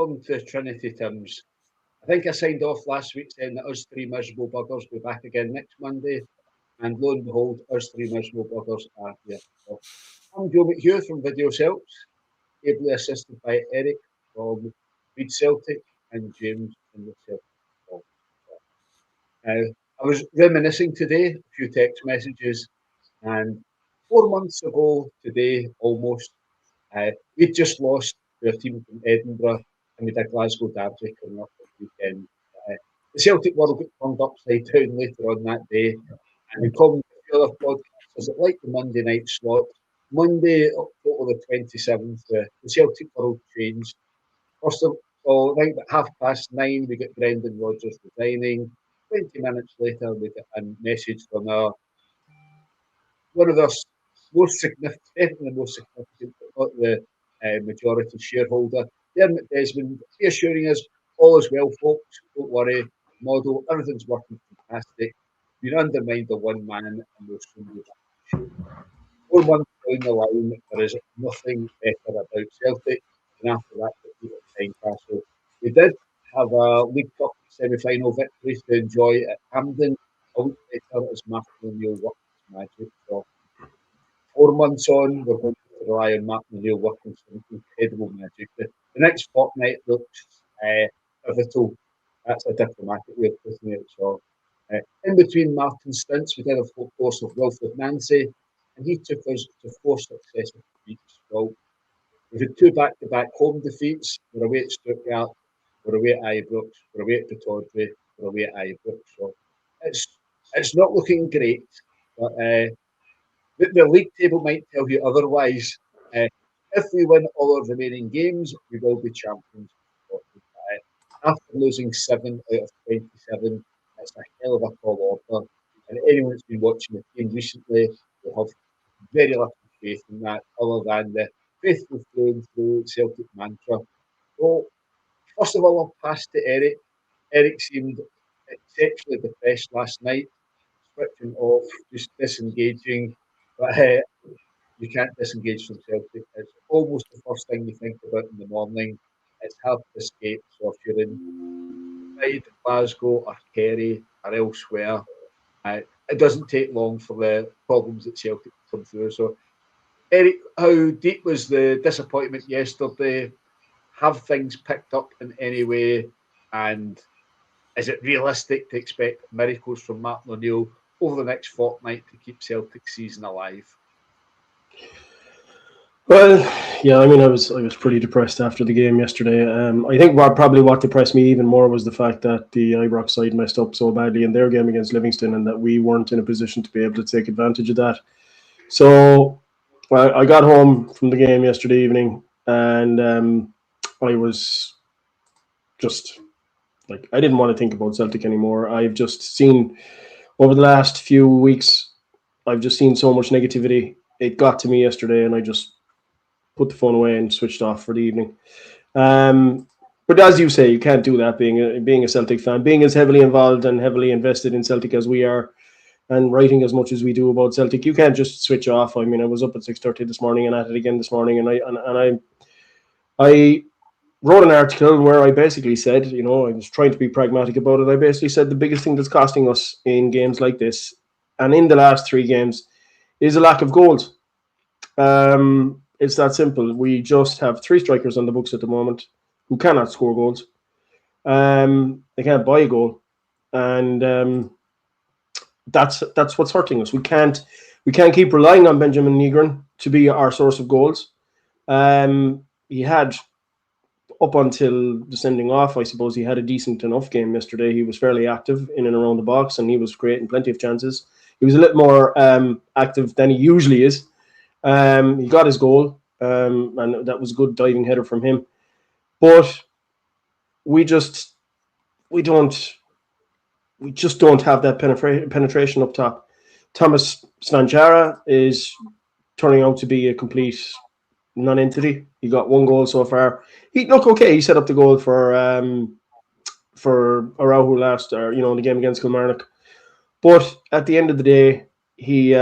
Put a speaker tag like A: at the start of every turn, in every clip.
A: welcome to Trinity, Tim's. I think I signed off last week saying that us three miserable buggers will be back again next Monday, and lo and behold, us three miserable buggers are here. So, I'm Joe McHugh from Video Celts, ably assisted by Eric from Reed Celtic and James from the Celtic. I was reminiscing today, a few text messages, and 4 months ago today, almost, we'd just lost to a team from Edinburgh, and we did Glasgow Derby coming up this weekend. The Celtic world got turned upside down later on that day, and we called the other podcasters that like the Monday night slot. Monday, October the 27th, the Celtic world changed. First of all, I think at 9:30, we got Brendan Rodgers resigning. 20 minutes later, we got a message from one of the most significant, definitely the most significant, but not the majority shareholder, Dermot Desmond, reassuring us all is well, folks. Don't worry. Model, everything's working fantastic. You're undermined by one man, and we'll soon be back. 4 months down the line, there is nothing better about Celtic, and after that, the Tynecastle. We did have a League Cup semi-final victory to enjoy at Hampden. A week later, as Martin O'Neill worked his magic. So 4 months on, we're going to rely on Martin O'Neill working some incredible magic. The next fortnight looks pivotal. That's a diplomatic way of putting it. So, in between Martin's stints, we did a full course of Wilfred Nancy, and he took us to 4 successive defeats. Well, we've had 2 back-to-back home defeats. We're away at Stuttgart, we're away at Ibrox, we're away at Pittodrie, we're away at Ibrox. So it's not looking great, but the league table might tell you otherwise. If we win all our remaining games, we will be champions. After losing 7 out of 27, it's a hell of a tall order. And anyone that's been watching the team recently will have very little faith in that, other than the faithful through and through Celtic mantra. So, first of all, I'll pass to Eric. Eric seemed exceptionally depressed last night, switching off, just disengaging. But you can't disengage from Celtic. It's almost the first thing you think about in the morning. It's hard to escape. So if you're in Glasgow or Kerry or elsewhere, it doesn't take long for the problems that Celtic come through. So, Eric, how deep was the disappointment yesterday? Have things picked up in any way? And is it realistic to expect miracles from Martin O'Neill over the next fortnight to keep Celtic's season alive?
B: Well, yeah, I mean, I was pretty depressed after the game yesterday. I think what depressed me even more was the fact that the Ibrox side messed up so badly in their game against Livingston, and that we weren't in a position to be able to take advantage of that. So, I got home from the game yesterday evening, and I was just like, I didn't want to think about Celtic anymore. I've just seen over the last few weeks, I've just seen so much negativity. It got to me yesterday, and I just put the phone away and switched off for the evening. But as you say, you can't do that being a Celtic fan, being as heavily involved and heavily invested in Celtic as we are, and writing as much as we do about Celtic. You can't just switch off. I mean, I was up at 6:30 this morning and at it again this morning, and I wrote an article where I basically said, I was trying to be pragmatic about it. I basically said the biggest thing that's costing us in games like this, and in the last 3 games, is a lack of goals. It's that simple. We just have 3 strikers on the books at the moment who cannot score goals. They can't buy a goal, and that's what's hurting us. We can't keep relying on Benjamin Negron to be our source of goals. He had, up until the sending off, I suppose he had a decent enough game yesterday. He was fairly active in and around the box, and he was creating plenty of chances. He was a little more active than he usually is. He got his goal, and that was a good diving header from him. But we just don't have that penetration up top. Thomas Svanjara is turning out to be a complete non-entity. He got 1 goal so far. He looked okay. He set up the goal for Araujo last, in the game against Kilmarnock. But at the end of the day, he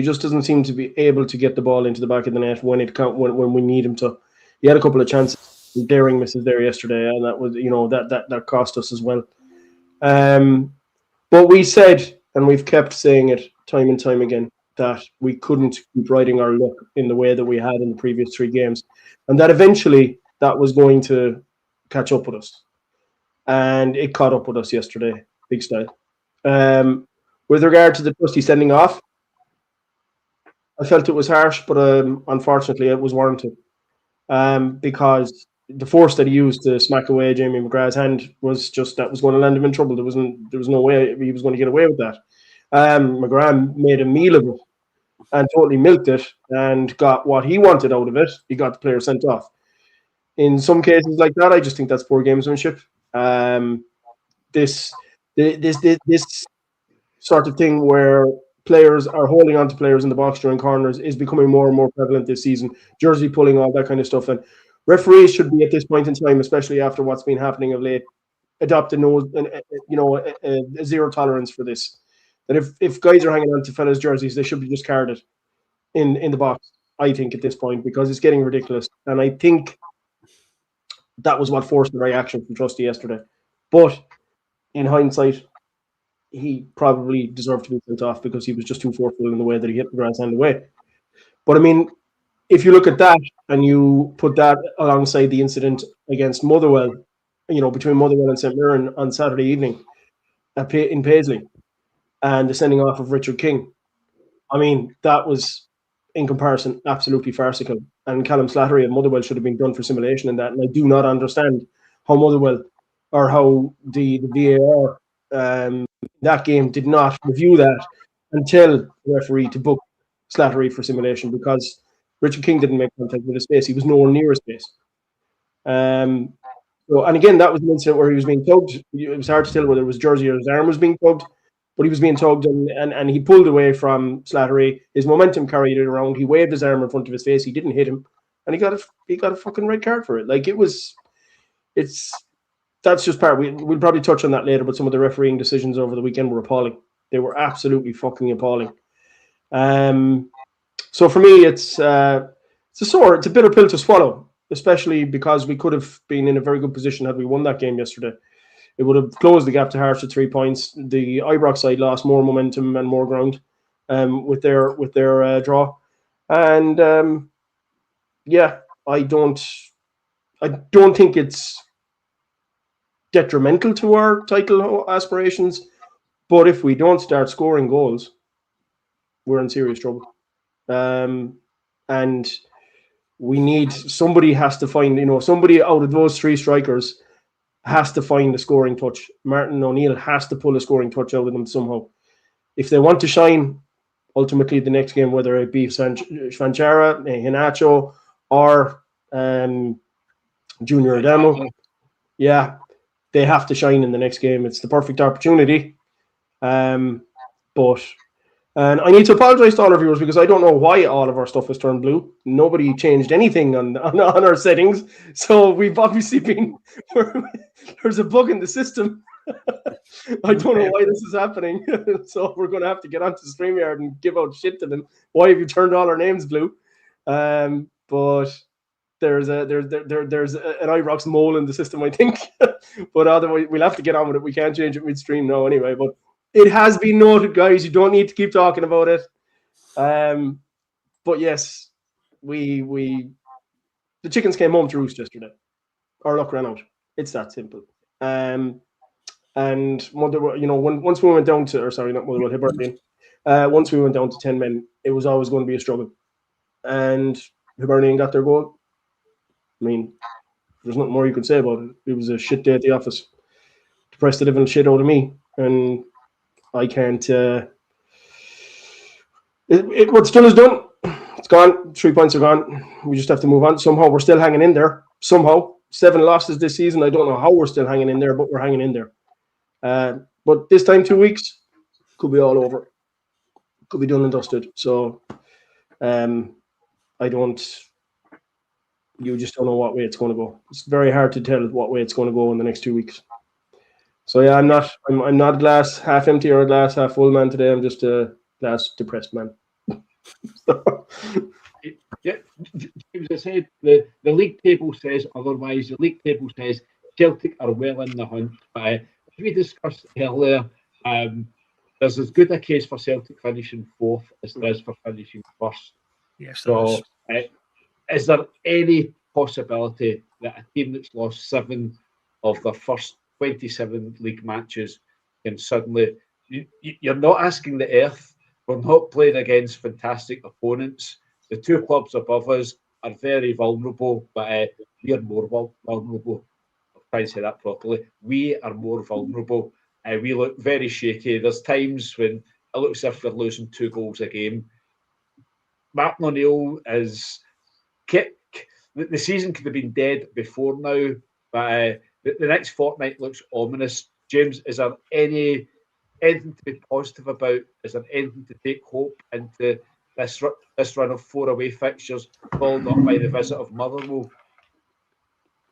B: just doesn't seem to be able to get the ball into the back of the net when we need him to. He had a couple of chances daring misses there yesterday, and that was that cost us as well. But we said, and we've kept saying it time and time again, that we couldn't keep riding our luck in the way that we had in the previous 3 games, and that eventually that was going to catch up with us. And it caught up with us yesterday, big style. With regard to the Trusty sending off, I felt it was harsh, but unfortunately it was warranted. Because the force that he used to smack away Jamie McGrath's hand was just that was going to land him in trouble. There was no way he was going to get away with that. McGrath made a meal of it and totally milked it and got what he wanted out of it. He got the player sent off. In some cases like that, I just think that's poor gamesmanship. This sort of thing where players are holding on to players in the box during corners is becoming more and more prevalent this season. Jersey pulling, all that kind of stuff. And referees should be, at this point in time, especially after what's been happening of late, adopt a zero tolerance for this. That if guys are hanging on to fellas' jerseys, they should be just carded in the box, I think, at this point, because it's getting ridiculous. And I think that was what forced the reaction from Trusty yesterday. But in hindsight, he probably deserved to be sent off because he was just too forceful in the way that he hit McGrath's hand away. But I mean, if you look at that and you put that alongside the incident against Motherwell, between Motherwell and St Mirren on Saturday evening in Paisley, and the sending off of Richard King, I mean, that was, in comparison, absolutely farcical. And Callum Slattery and Motherwell should have been done for simulation in that. And I do not understand how Motherwell or how the VAR that game did not review that until the referee to book Slattery for simulation, because Richard King didn't make contact with his face. He was nowhere near his face. And again, that was an incident where he was being tugged. It was hard to tell whether it was jersey or his arm was being tugged, but he was being tugged and he pulled away from Slattery. His momentum carried it around. He waved his arm in front of his face. He didn't hit him, and he got a fucking red card for it. Like, that's just part. We'll probably touch on that later, but some of the refereeing decisions over the weekend were appalling. They were absolutely fucking appalling. So for me, it's a bitter pill to swallow, especially because we could have been in a very good position had we won that game yesterday. It would have closed the gap to Hearts to 3 points. The Ibrox side lost more momentum and more ground with their draw, and I don't think it's detrimental to our title aspirations, but if we don't start scoring goals, we're in serious trouble. And somebody has to find, somebody out of those 3 strikers has to find a scoring touch. Martin O'Neill has to pull a scoring touch out of them somehow. If they want to shine, ultimately the next game, whether it be Svanchara, Hinacho, or Junior Adamo, they have to shine in the next game. It's the perfect opportunity. And I need to apologize to all our viewers because I don't know why all of our stuff has turned blue. Nobody changed anything on our settings. So we've obviously there's a bug in the system. I don't know why this is happening. So we're going to have to get onto StreamYard and give out shit to them. Why have you turned all our names blue? But there's an Ibrox mole in the system, I think. But otherwise, we'll have to get on with it. We can't change it midstream now anyway. But it has been noted, guys. You don't need to keep talking about it. But yes, the chickens came home to roost yesterday. Our luck ran out. It's that simple. And once we went down to, Hibernian, once we went down to 10 men, it was always going to be a struggle. And Hibernian got their goal. I mean, there's nothing more you could say about it. It was a shit day at the office. Depressed the living shit out of me. And I can't. What's done is done. It's gone. 3 points are gone. We just have to move on. Somehow we're still hanging in there. Somehow 7 losses this season. I don't know how we're still hanging in there, but we're hanging in there. But this time, 2 weeks, could be all over. Could be done and dusted. So, you just don't know what way it's going to go. It's very hard to tell what way it's going to go in the next 2 weeks. So yeah, I'm not a glass half empty or a glass half full man today. I'm just a glass depressed man.
A: Yeah, James, I said the league table says otherwise. The league table says Celtic are well in the hunt. But as we discussed earlier, there's as good a case for Celtic finishing fourth as there is for finishing first.
C: Yes, there
A: so is there any possibility that a team that's lost 7 of their first 27 league matches can suddenly... You're not asking the earth. We're not playing against fantastic opponents. The two clubs above us are very vulnerable, but we are more vulnerable. I'll try and say that properly. We are more vulnerable. We look very shaky. There's times when it looks as if we're losing 2 goals a game. Martin O'Neill is... The season could have been dead before now, but the next fortnight looks ominous. James, is there anything to be positive about? Is there anything to take hope into this run of 4 away fixtures, followed up by the visit of Motherwell?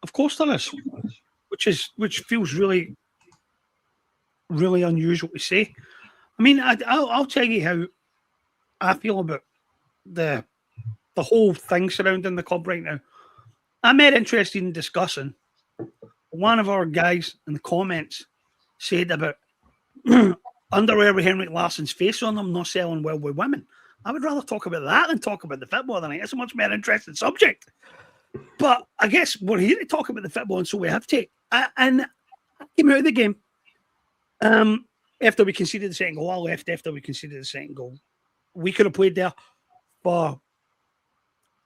C: Of course there is, which feels really, really unusual to say. I mean, I'll tell you how I feel about the whole thing surrounding the club right now. I'm more interested in discussing. One of our guys in the comments said about underwear with Henrik Larsson's face on them not selling well with women. I would rather talk about that than talk about the football. Than it's a much more interesting subject. But I guess we're here to talk about the football, and so we have to. And I came out of the game after we conceded the second goal. I left after we conceded the second goal. We could have played there for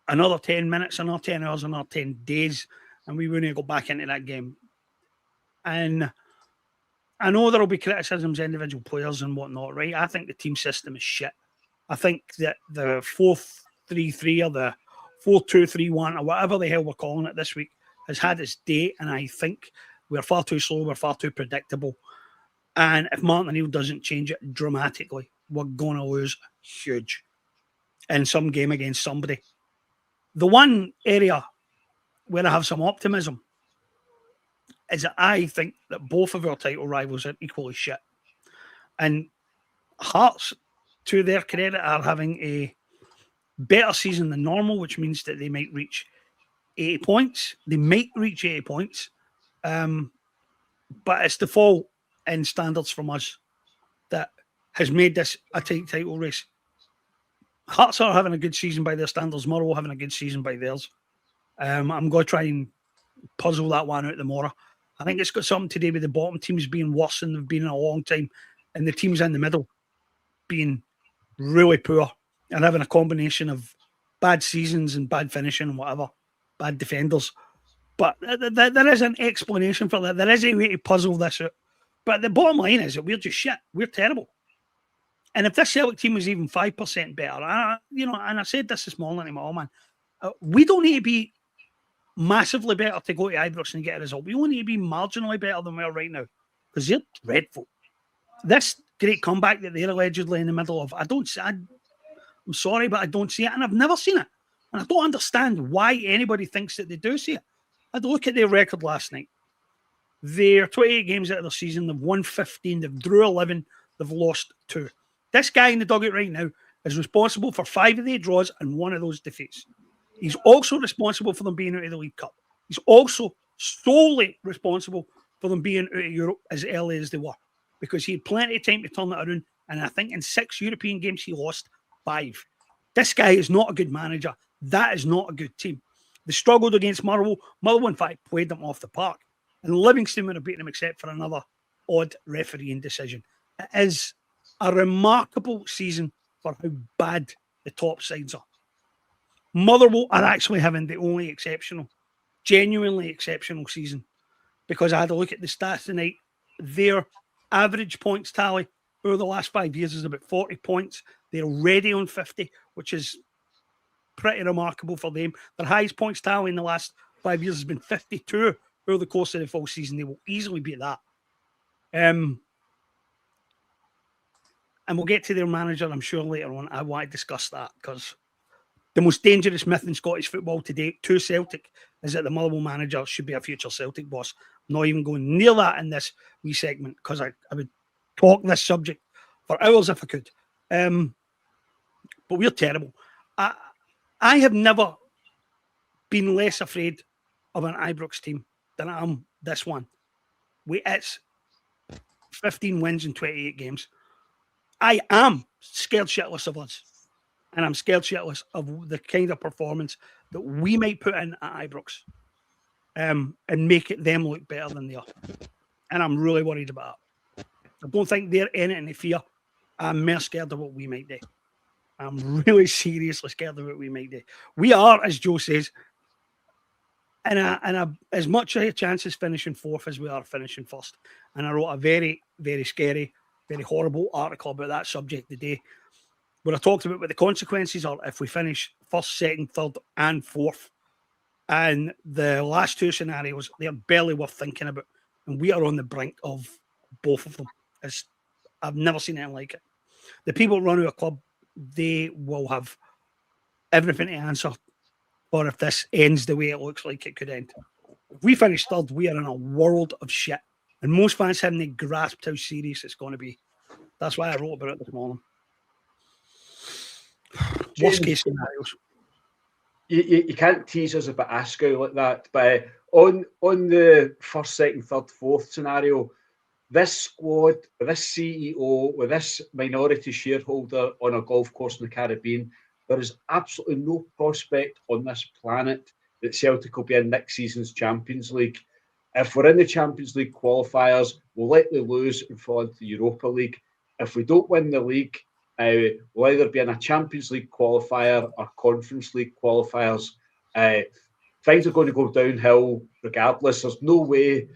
C: another 10 minutes, another 10 hours, another 10 days, and we wouldn't go back into that game. And I know there will be criticisms of individual players and whatnot, right? I think the team system is shit. I think that the 4-3-3 or the 4-2-3-1 or whatever the hell we're calling it this week has had its day, and I think we're far too slow, we're far too predictable. And if Martin O'Neill doesn't change it dramatically, we're going to lose huge in some game against somebody. The one area where I have some optimism is that I think that both of our title rivals are equally shit. And Hearts, to their credit, are having a better season than normal, which means that they might reach 80 points. They might reach 80 points. But it's the fall in standards from us that has made this a tight title race. Hearts are having a good season by their standards. Motherwell having a good season by theirs. I'm going to try and puzzle that one out tomorrow. I think it's got something to do with the bottom teams being worse than they've been in a long time, and the teams in the middle being really poor and having a combination of bad seasons and bad finishing and whatever, bad defenders. But there is an explanation for that. There is a way to puzzle this out. But the bottom line is that we're just shit. We're terrible. And if this Celtic team was even 5% better, and I said this morning to my old man, we don't need to be massively better to go to Ibrox and get a result. We only need to be marginally better than we are right now because they're dreadful. This great comeback that they're allegedly in the middle of, I'm sorry, but I don't see it, and I've never seen it. And I don't understand why anybody thinks that they do see it. I had a look at their record last night. They're 28 games out of their season. They've won 15. They've drew 11. They've lost 2. This guy in the dugout right now is responsible for 5 of their draws and 1 of those defeats. He's also responsible for them being out of the League Cup. He's also solely responsible for them being out of Europe as early as they were, because he had plenty of time to turn it around. And I think in 6 European games, he lost 5. This guy is not a good manager. That is not a good team. They struggled against Motherwell. Motherwell, in fact, played them off the park. And Livingston would have beaten them except for another odd refereeing decision. It is a remarkable season for how bad the top sides are. Motherwell are actually having the only genuinely exceptional season, because I had a look at the stats tonight. Their average points tally over the last 5 years is about 40 points. They're already on 50, which is pretty remarkable for them. Their highest points tally in the last 5 years has been 52 over the course of the full season. They will easily beat that. And we'll get to their manager, I'm sure, later on. I want to discuss that, because the most dangerous myth in Scottish football today to Celtic is that the Motherwell manager should be a future Celtic boss. I'm not even going near that in this wee segment, because I would talk this subject for hours if I could. But we're terrible. I have never been less afraid of an Ibrox team than I am this one. It's 15 wins in 28 games. I am scared shitless of us. And I'm scared shitless of the kind of performance that we might put in at Ibrox and make it them look better than they are. And I'm really worried about it. I don't think they're in it in fear. I'm more scared of what we might do. I'm really seriously scared of what we might do. We are, as Joe says, in as much a chance as finishing fourth as we are finishing first. And I wrote a very, very scary, very horrible article about that subject today, where I talked about what the consequences are if we finish first, second, third, and fourth. And the last two scenarios, they're barely worth thinking about. And we are on the brink of both of them. I've never seen anything like it. The people who run our club, they will have everything to answer for if this ends the way it looks like it could end. If we finish third, we are in a world of shit. And most fans haven't grasped how serious it's going to be. That's why I wrote about it this morning.
A: James,
C: worst case scenarios.
A: You can't tease us about Ascow like that. But on the first, second, third, fourth scenario, this squad, with this CEO, with this minority shareholder on a golf course in the Caribbean, there is absolutely no prospect on this planet that Celtic will be in next season's Champions League. If we're in the Champions League qualifiers, we'll likely lose and fall into the Europa League. If we don't win the league, we'll either be in a Champions League qualifier or Conference League qualifiers. Things are going to go downhill regardless. There's no way.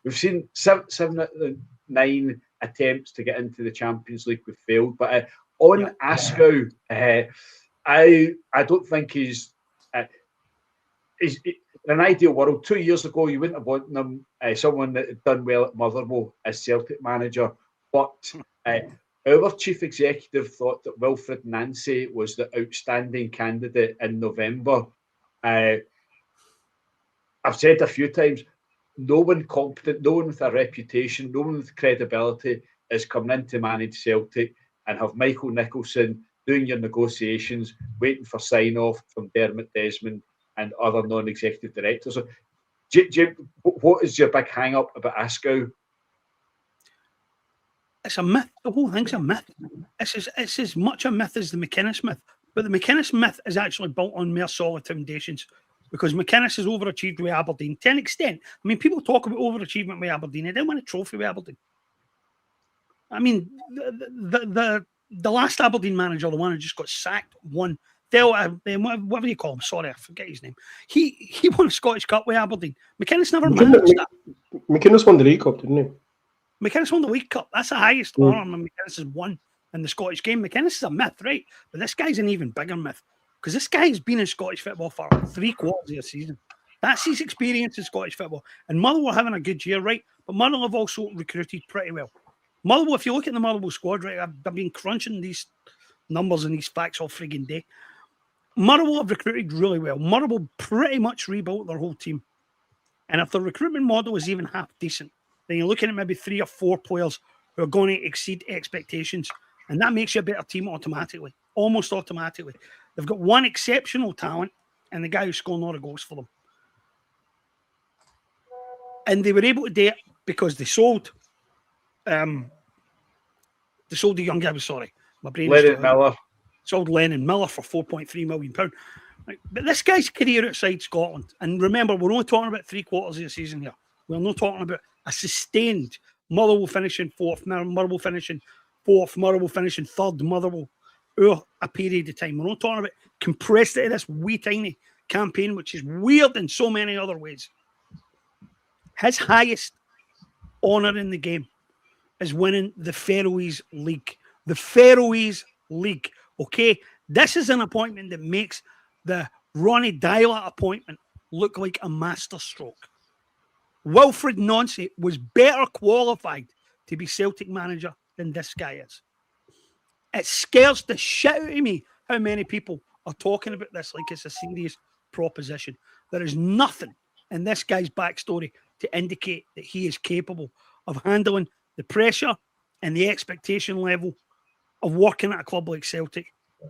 A: We've seen 7 out of 9 attempts to get into the Champions League. We've failed. But on Ascow, I don't think he's in an ideal world. 2 years ago, you wouldn't have wanted him, someone that had done well at Motherwell as Celtic manager. But our chief executive thought that Wilfred Nancy was the outstanding candidate in November. I've said a few times, no one competent, no one with a reputation, no one with credibility is coming in to manage Celtic and have Michael Nicholson doing your negotiations, waiting for sign-off from Dermot Desmond and other non-executive directors. So, Jim, what is your big hang-up about Ascow?
C: It's a myth. The whole thing's a myth. It's as much a myth as the McInnes myth. But the McInnes myth is actually built on more solid foundations because McInnes has overachieved with Aberdeen to an extent. I mean, people talk about overachievement with Aberdeen. They didn't win a trophy with Aberdeen. I mean, the last Aberdeen manager, the one who just got sacked, won. Whatever you call him, sorry, I forget his name. He won a Scottish Cup with Aberdeen. McInnes never managed that.
B: McInnes won the League Cup, didn't he?
C: McInnes won the League Cup. That's the highest honour McInnes has won in the Scottish game. McInnes is a myth, right? But this guy's an even bigger myth because this guy has been in Scottish football for 3/4 of the season. That's his experience in Scottish football. And Motherwell having a good year, right? But Motherwell have also recruited pretty well. Motherwell, if you look at the Motherwell squad, right, I've been crunching these numbers and these facts all frigging day. Motherwell have recruited really well. Motherwell pretty much rebuilt their whole team. And if the recruitment model is even half decent, then you're looking at maybe 3 or 4 players who are going to exceed expectations. And that makes you a better team automatically, almost automatically. They've got one exceptional talent and the guy who's scoring all the goals for them. And they were able to do it because they sold the young guy, sorry. My brain
A: Lennon Miller.
C: Sold Lennon Miller for £4.3 million. Right. But this guy's career outside Scotland, and remember, we're only talking about 3/4 of the season here. We're not talking about a sustained Motherwell finishing fourth, Motherwell finishing fourth, Motherwell finishing third, Motherwell over a period of time. We're not talking about compressed into this wee tiny campaign, which is weird in so many other ways. His highest honour in the game is winning the Faroese League. The Faroese League. Okay, this is an appointment that makes the Ronnie Dyla appointment look like a masterstroke. Wilfred Nancy was better qualified to be Celtic manager than this guy is. It scares the shit out of me how many people are talking about this like it's a serious proposition. There is nothing in this guy's backstory to indicate that he is capable of handling the pressure and the expectation level of working at a club like Celtic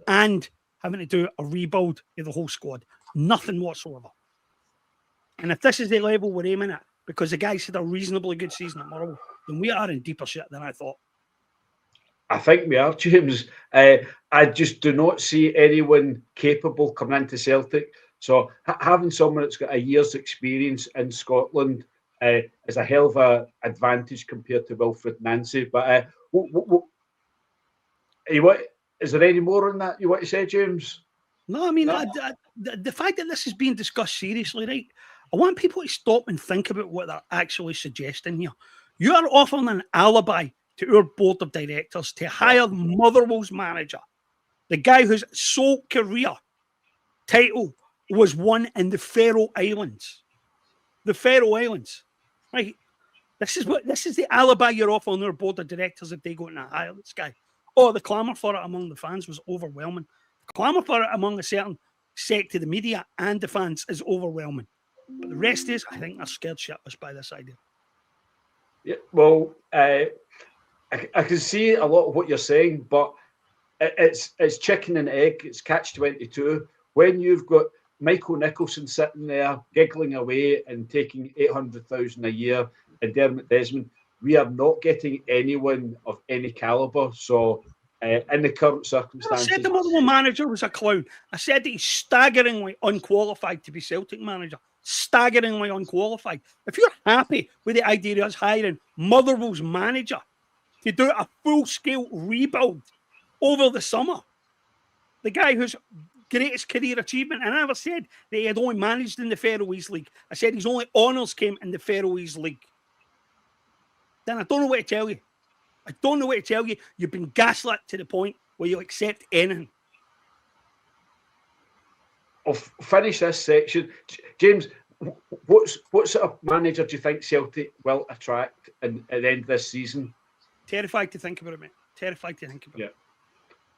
C: and having to do a rebuild of the whole squad. Nothing whatsoever. And if this is the level we're aiming at, because the guys had a reasonably good season at Motherwell, then we are in deeper shit than I thought.
A: I think we are, James. I just do not see anyone capable coming into Celtic. So having someone that's got a year's experience in Scotland is a hell of an advantage compared to Wilfred Nancy. But is there any more on that you want to say, James?
C: No, I mean, the fact that this is being discussed seriously, right? I want people to stop and think about what they're actually suggesting here. You are offering an alibi to our board of directors to hire Motherwell's manager, the guy whose sole career title was won in the Faroe Islands. The Faroe Islands, right? This is the alibi you're offering our board of directors if they go and hire this guy. Oh, the clamour for it among the fans was overwhelming. The clamour for it among a certain sect of the media and the fans is overwhelming. But the rest is, I think, they're scared shitless by this idea.
A: Yeah, well, I can see a lot of what you're saying, but it's chicken and egg. It's catch-22. When you've got Michael Nicholson sitting there giggling away and taking 800,000 a year, and Dermot Desmond, we are not getting anyone of any calibre. So, in the current circumstances,
C: I said the Motherwell manager was a clown. I said that he's staggeringly unqualified to be Celtic manager. Staggeringly unqualified. If you're happy with the idea of us hiring Motherwell's manager to do a full-scale rebuild over the summer, the guy whose greatest career achievement, and I never said that he had only managed in the Faroese League. I said his only honours came in the Faroese League. Then I don't know what to tell you. I don't know what to tell you. You've been gaslit to the point where you'll accept anything.
A: I'll finish this section. James, what sort of manager do you think Celtic will attract at the end of this season?
C: Terrified to think about it, mate. Terrified to think about it.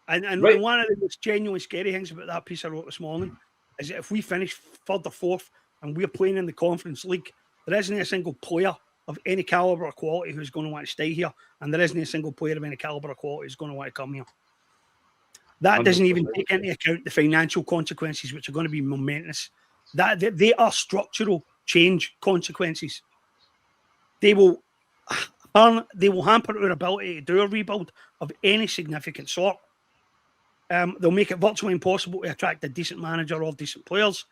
C: And
A: Right.
C: one of the most genuinely scary things about that piece I wrote this morning is that if we finish third or fourth and we're playing in the Conference League, there isn't a single player of any calibre or quality who's going to want to stay here, and there isn't a single player of any calibre or quality who's going to want to come here. That doesn't even take into account the financial consequences, which are going to be momentous. That they are structural change consequences. They will hamper our ability to do a rebuild of any significant sort. They'll make it virtually impossible to attract a decent manager or decent players.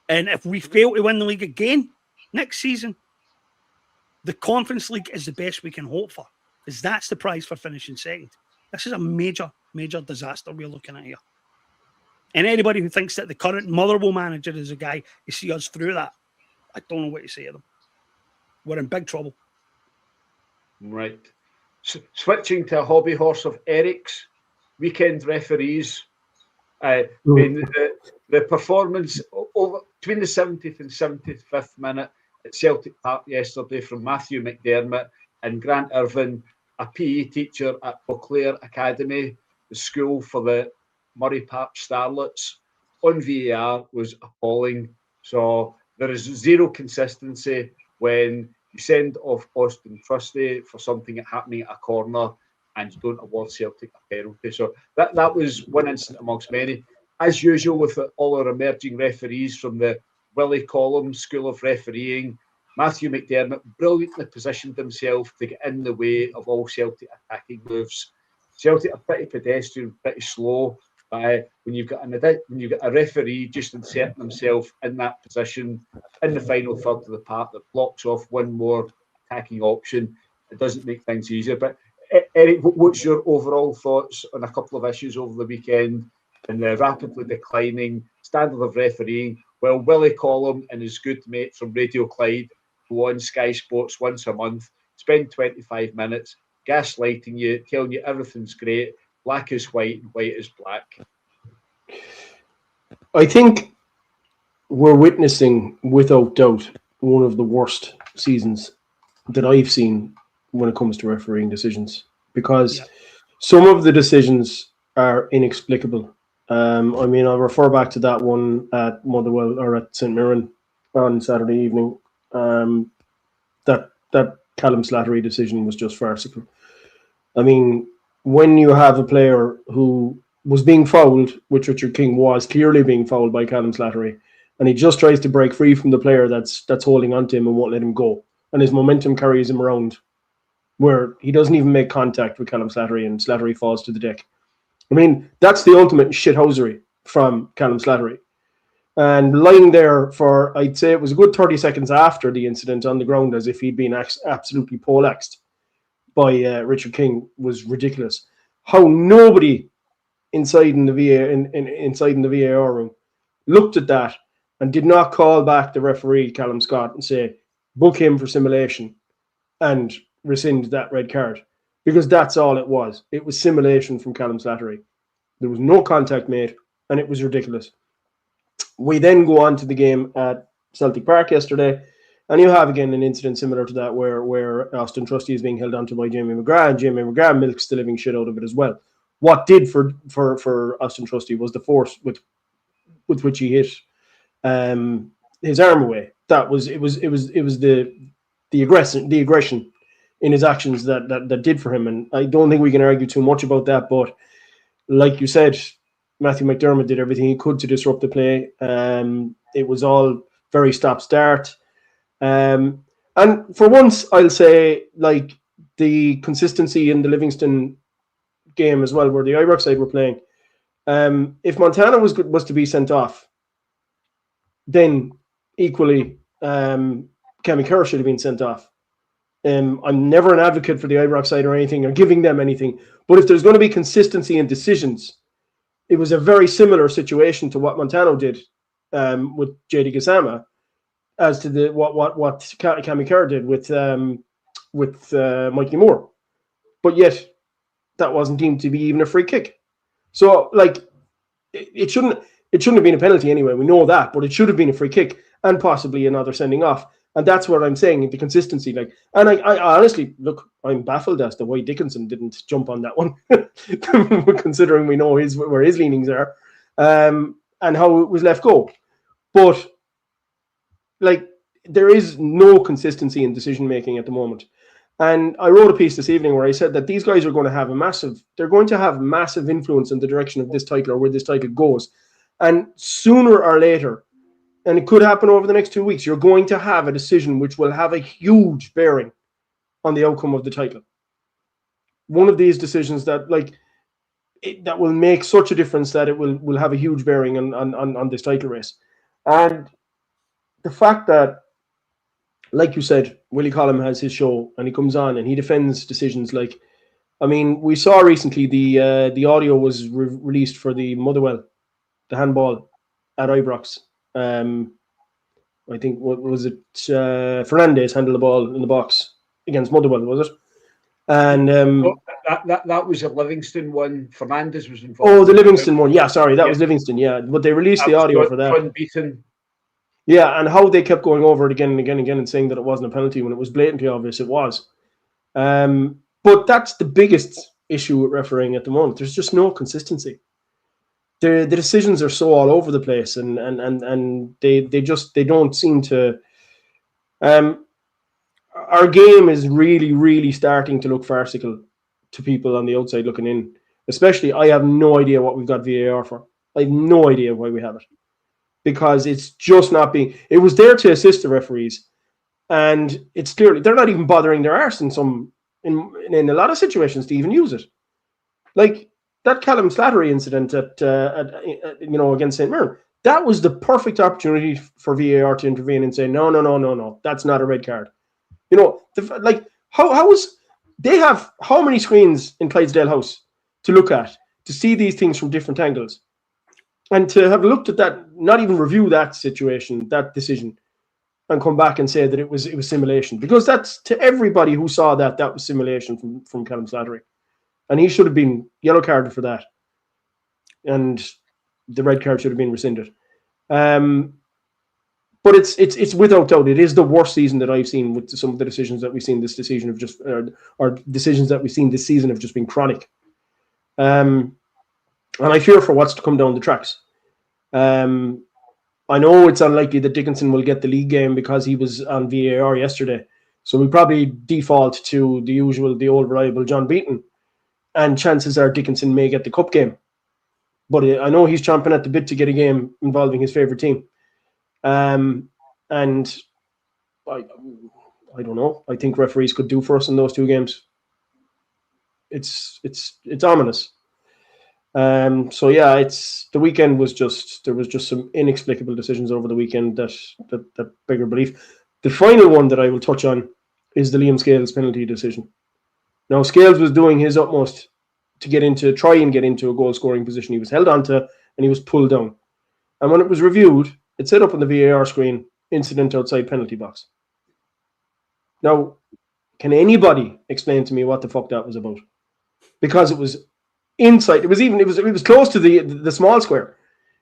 C: And if we fail to win the league again next season, the Conference League is the best we can hope for, because that's the prize for finishing second. This is a major, major disaster we're looking at here. And anybody who thinks that the current Motherwell manager is a guy who see us through that, I don't know what to say to them. We're in big trouble.
A: Right. Switching to a hobby horse of Eric's, weekend referees. The performance over between the 70th and 75th minute at Celtic Park yesterday from Matthew McDermott and Grant Irvine, a PE teacher at Beauclair Academy, the school for the Murray Park Starlets, on VAR was appalling. So there is zero consistency when you send off Austin Trusty for something happening at a corner and you don't award Celtic a penalty. So that was one incident amongst many. As usual with all our emerging referees from the Willie Collum School of Refereeing, Matthew McDermott brilliantly positioned himself to get in the way of all Celtic attacking moves. Celtic are pretty pedestrian, pretty slow. When you've got a referee just inserting himself in that position in the final third of the park that blocks off one more attacking option, it doesn't make things easier. But Eric, what's your overall thoughts on a couple of issues over the weekend and the rapidly declining standard of refereeing? Well, Willie Collum and his good mate from Radio Clyde go on Sky Sports once a month, spend 25 minutes gaslighting you, telling you everything's great, black is white and white is black.
B: I think we're witnessing, without doubt, one of the worst seasons that I've seen when it comes to refereeing decisions, because some of the decisions are inexplicable. I mean, I'll refer back to that one at Motherwell or at St Mirren on Saturday evening. That Callum Slattery decision was just farcical. I mean, when you have a player who was being fouled, which Richard King was clearly being fouled by Callum Slattery, and he just tries to break free from the player that's holding on to him and won't let him go. And his momentum carries him around where he doesn't even make contact with Callum Slattery, and Slattery falls to the deck. I mean, that's the ultimate shithousery from Callum Slattery. And lying there for, I'd say it was a good 30 seconds after the incident on the ground, as if he'd been absolutely poleaxed by Richard King, was ridiculous. How nobody inside in the VAR room looked at that and did not call back the referee, Callum Scott, and say, book him for simulation and rescind that red card. Because that's all it was. It was simulation from Callum Slattery. There was no contact made, and it was ridiculous. We then go on to the game at Celtic Park yesterday, and you have again an incident similar to that where Austin Trusty is being held onto by Jamie McGrath, and Jamie McGrath milks the living shit out of it as well. What did for Austin Trusty was the force with which he hit his arm away. It was the aggression in his actions that did for him, and I don't think we can argue too much about that. But like you said, Matthew McDermott did everything he could to disrupt the play. It was all very stop-start. And for once, I'll say, like, the consistency in the Livingston game as well, where the Ibrox side were playing. If Montana was to be sent off, then equally, Cammy Kerr should have been sent off. I'm never an advocate for the Ibrox side or anything, or giving them anything. But if there's going to be consistency in decisions, it was a very similar situation to what Montano did with JD Gassama, as to what Cammy Kerr did with Mikey Moore. But yet, that wasn't deemed to be even a free kick. So, like, it shouldn't have been a penalty anyway. We know that, but it should have been a free kick and possibly another sending off. And that's what I'm saying, the consistency. Like, and I honestly, look, I'm baffled as to why Dickinson didn't jump on that one, considering we know where his leanings are, and how it was left go. But, like, there is no consistency in decision making at the moment. And I wrote a piece this evening where I said that these guys are going to have massive influence in the direction of this title, or where this title goes. And sooner or later, and it could happen over the next 2 weeks, you're going to have a decision which will have a huge bearing on the outcome of the title. One of these decisions that, like, that will make such a difference that it will have a huge bearing on this title race. And the fact that, like you said, Willie Collum has his show and he comes on and he defends decisions. Like, I mean, we saw recently the audio was released for the Motherwell, the handball at Ibrox. I think, what was it? Fernandez handled the ball in the box against Motherwell, was it? And
A: that was a Livingston one. Fernandez was involved.
B: Oh, the Livingston one. Yeah, sorry, that was Livingston. Yeah, but they released the audio for that.
A: Unbeaten.
B: Yeah, and how they kept going over it again and again and again and saying that it wasn't a penalty when it was blatantly obvious it was. But that's the biggest issue with refereeing at the moment. There's just no consistency. The decisions are so all over the place, and they don't seem to. Our game is really, really starting to look farcical to people on the outside looking in. Especially, I have no idea what we've got VAR for. I have no idea why we have it, because it's just not being. It was there to assist the referees, and it's clearly they're not even bothering their arse in a lot of situations to even use it. Like that Callum Slattery incident at against St. Mirren, that was the perfect opportunity for VAR to intervene and say no, that's not a red card. You know, they have how many screens in Clydesdale House to look at to see these things from different angles, and to have looked at that, not even review that situation, that decision, and come back and say that it was simulation, because that's, to everybody who saw that was simulation from Callum Slattery. And he should have been yellow carded for that. And the red card should have been rescinded. But it's without doubt, it is the worst season that I've seen with some of the decisions that we've seen this season have just, or decisions that we've seen this season have just been chronic. And I fear for what's to come down the tracks. I know it's unlikely that Dickinson will get the league game because he was on VAR yesterday. So we probably default to the old reliable John Beaton. And chances are Dickinson may get the cup game. But I know he's chomping at the bit to get a game involving his favourite team. And I don't know. I think referees could do for us in those two games. It's ominous. So yeah, it's the weekend was just there was just some inexplicable decisions over the weekend that bigger belief. The final one that I will touch on is the Liam Scales penalty decision. Now Scales was doing his utmost to try and get into a goal scoring position. He was held onto and he was pulled down. And when it was reviewed, it said up on the VAR screen, incident outside penalty box. Now, can anybody explain to me what the fuck that was about? Because it was inside. It was close to the small square.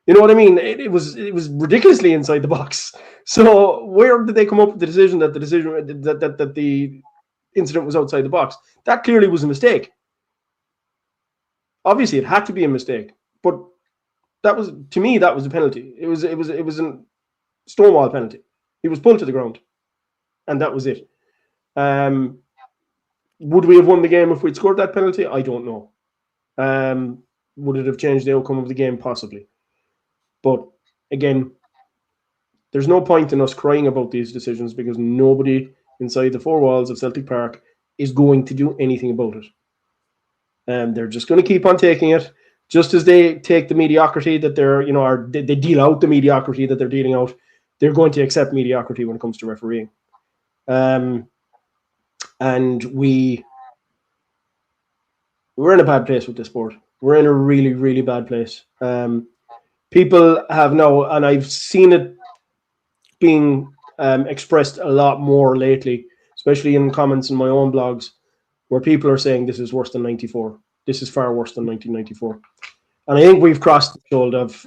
B: You know what I mean? It was ridiculously inside the box. So where did they come up with the decision that the incident was outside the box? That clearly was a mistake. Obviously, it had to be a mistake. But that was, to me, that was a penalty. It was a stonewall penalty. He was pulled to the ground, and that was it. Would we have won the game if we'd scored that penalty? I don't know. Would it have changed the outcome of the game? Possibly. But again, there's no point in us crying about these decisions because nobody inside the four walls of Celtic Park is going to do anything about it. They're just going to keep on taking it, just as they take the mediocrity that they deal out the mediocrity that they're dealing out. They're going to accept mediocrity when it comes to refereeing. And we're in a bad place with this sport. We're in a really, really bad place. People have now, and I've seen it being expressed a lot more lately, especially in comments in my own blogs, where people are saying this is worse than 94. This is far worse than 1994. And I think we've crossed the threshold of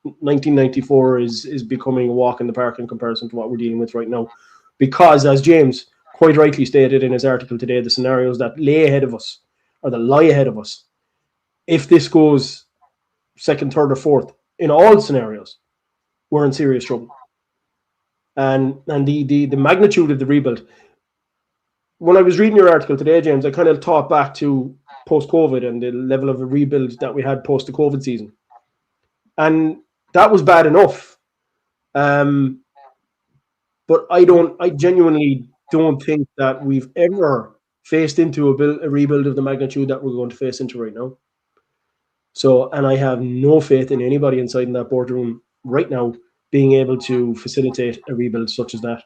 B: 1994 is becoming a walk in the park in comparison to what we're dealing with right now. Because, as James quite rightly stated in his article today, the scenarios that lay ahead of us, or that lie ahead of us, if this goes second, third, or fourth, in all scenarios, we're in serious trouble. And the magnitude of the rebuild. When I was reading your article today, James, I kind of thought back to post-COVID and the level of a rebuild that we had post the COVID season. And that was bad enough. But I genuinely don't think that we've ever faced into a rebuild of the magnitude that we're going to face into right now. So, and I have no faith in anybody inside in that boardroom right now being able to facilitate a rebuild such as that.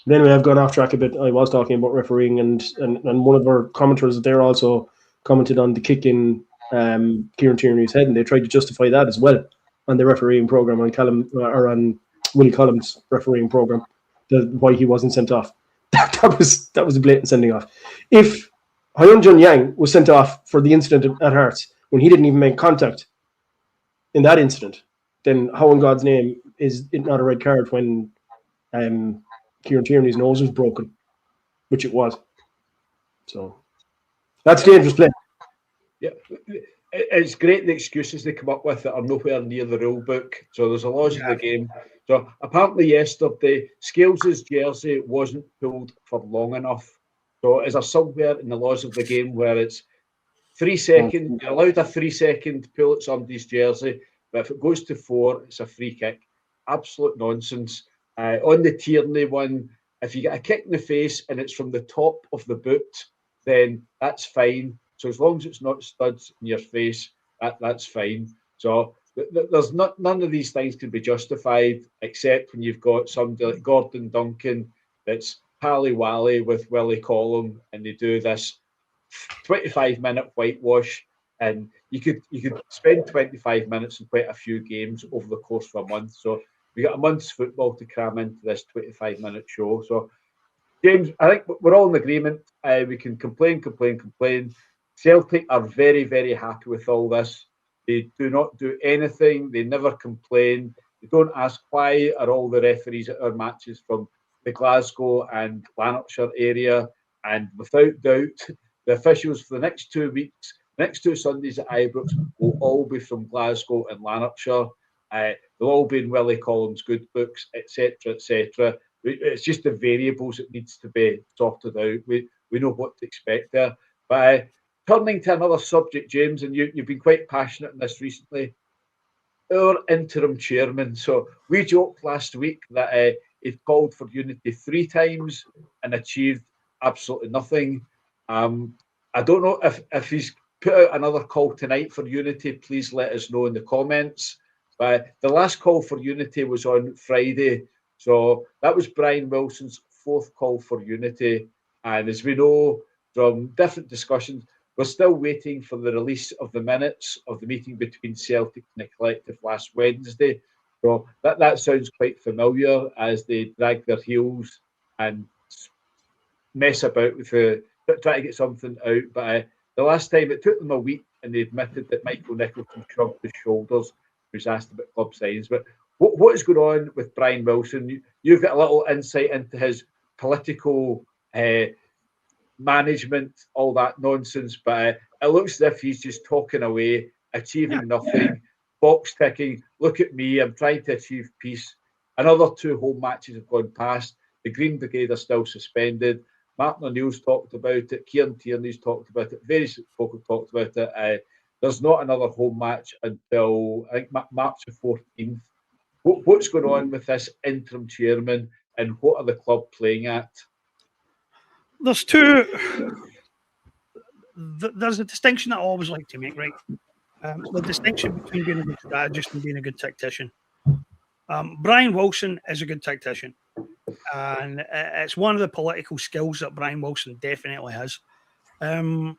B: But anyway, I've gone off track a bit. I was talking about refereeing, and one of our commenters there also commented on the kick in Kieran Tierney's head, and they tried to justify that as well on the refereeing program on Willie Collum's refereeing program, why he wasn't sent off. That was a blatant sending off. If Hyun Jun Yang was sent off for the incident at Hearts when he didn't even make contact in that incident, then how in God's name is it not a red card when Kieran Tierney's nose was broken, which it was. So that's dangerous play.
A: Yeah, it's great the excuses they come up with that are nowhere near the rule book. So there's a laws of the game. So apparently yesterday, Scales' jersey wasn't pulled for long enough. So is there somewhere in the laws of the game where it's 3 seconds, you're allowed a 3 second pull at somebody's jersey, but if it goes to 4, it's a free kick. Absolute nonsense. On the Tierney one, if you get a kick in the face and it's from the top of the boot, then that's fine. So as long as it's not studs in your face, that's fine. So there's none of these things can be justified except when you've got somebody like Gordon Duncan that's pally-wally with Willie Collum, and they do this 25-minute whitewash, and you could spend 25 minutes in quite a few games over the course of a month. So we got a month's football to cram into this 25-minute show. So James, I think we're all in agreement. We can complain. Celtic are very, very happy with all this. They do not do anything. They never complain. They don't ask why are all the referees at our matches from the Glasgow and Lanarkshire area. And without doubt, the officials for the next 2 weeks, next 2 Sundays at Ibrox, will all be from Glasgow and Lanarkshire. They'll all be in Willie Collum's good books, etc., etc. It's just the variables that needs to be sorted out. We know what to expect there. But turning to another subject, James, and you've been quite passionate in this recently. our interim chairman. So we joked last week that he'd called for unity 3 times and achieved absolutely nothing. I don't know if he's put out another call tonight for unity. Please let us know in the comments. But the last call for unity was on Friday. So that was Brian Wilson's 4th call for unity. And as we know from different discussions, we're still waiting for the release of the minutes of the meeting between Celtic and the Collective last Wednesday. So that sounds quite familiar as they drag their heels and mess about with try to get something out. But the last time it took them a week and they admitted that Michael Nicholson shrugged his shoulders. He was asked about club signs. But what is going on with Brian Wilson? You've got a little insight into his political management, all that nonsense, but it looks as if he's just talking away, achieving nothing, box ticking. Look at me, I'm trying to achieve peace. Another 2 home matches have gone past. The Green Brigade are still suspended. Martin O'Neill's talked about it. Kieran Tierney's talked about it. Various folk have talked about it. There's not another home match until I think March the 14th. What's going on with this interim chairman, and what are the club playing at?
C: There's two. There's a distinction that I always like to make, right? The distinction between being a good strategist and being a good tactician. Brian Wilson is a good tactician, and it's one of the political skills that Brian Wilson definitely has. And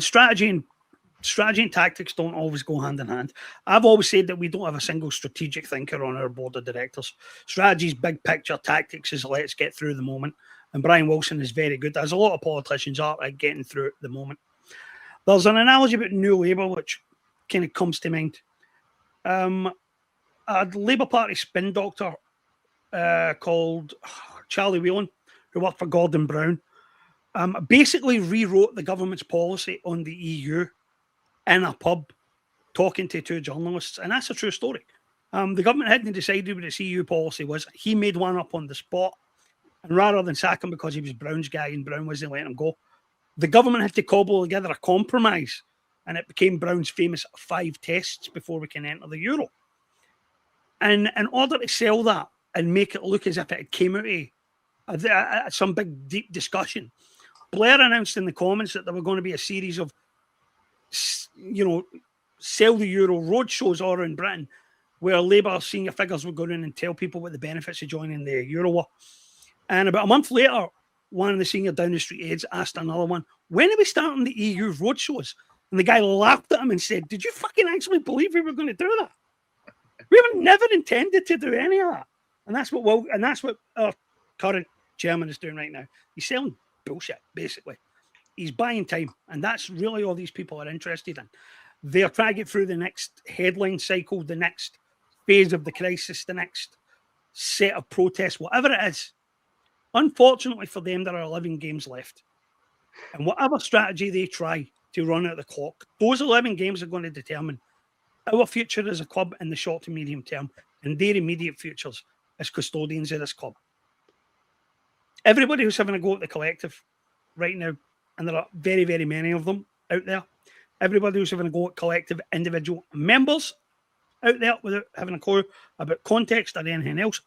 C: strategy and tactics don't always go hand in hand. I've always said that we don't have a single strategic thinker on our board of directors. Strategy's big picture, tactics is let's get through the moment. And Brian Wilson is very good, as a lot of politicians are, at getting through the moment. There's an analogy about New Labour which kind of comes to mind. A Labour Party spin doctor called Charlie Whelan, who worked for Gordon Brown, basically rewrote the government's policy on the EU in a pub talking to 2 journalists. And that's a true story. The government hadn't decided what its EU policy was. He made one up on the spot. And rather than sack him because he was Brown's guy and Brown wasn't letting him go, the government had to cobble together a compromise. And it became Brown's famous 5 tests before we can enter the Euro. And in order to sell that and make it look as if it came out of some big, deep discussion, Blair announced in the comments that there were going to be a series of, sell the Euro roadshows all around Britain, where Labour senior figures would go in and tell people what the benefits of joining the Euro were. And about a month later, one of the senior Down the Street aides asked another one, when are we starting the EU roadshows? And the guy laughed at him and said, did you fucking actually believe we were going to do that? We were never intended to do any of that. And that's what our current chairman is doing right now. He's selling bullshit, basically. He's buying time. And that's really all these people are interested in. They're trying to get through the next headline cycle, the next phase of the crisis, the next set of protests, whatever it is. Unfortunately for them, there are 11 games left. And whatever strategy they try to run out the clock, those 11 games are going to determine our future as a club in the short to medium term and their immediate futures as custodians of this club. Everybody who's having a go at the collective right now, and there are very, very many of them out there, everybody who's having a go at collective individual members out there without having a clue about context or anything else,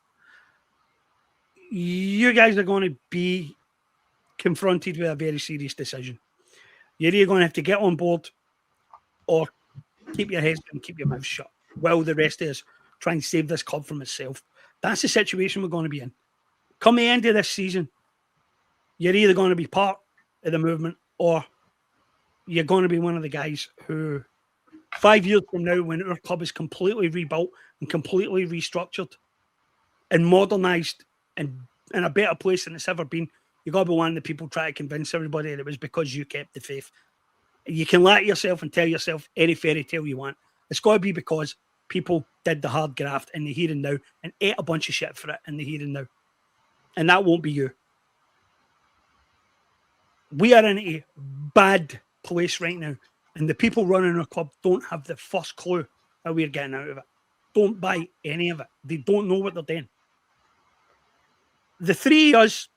C: you guys are going to be confronted with a very serious decision. You're either going to have to get on board or keep your heads and keep your mouth shut while the rest of us try and save this club from itself. That's the situation we're going to be in. Come the end of this season, you're either going to be part of the movement or you're going to be one of the guys who 5 years from now, when our club is completely rebuilt and completely restructured and modernised and in a better place than it's ever been, you've got to be one of the people trying to convince everybody that it was because you kept the faith. You can lie to yourself and tell yourself any fairy tale you want. It's got to be because people did the hard graft in the here and now and ate a bunch of shit for it in the here and now. And that won't be you. We are in a bad place right now. And the people running our club don't have the first clue how we're getting out of it. Don't buy any of it. They don't know what they're doing. The 3 of us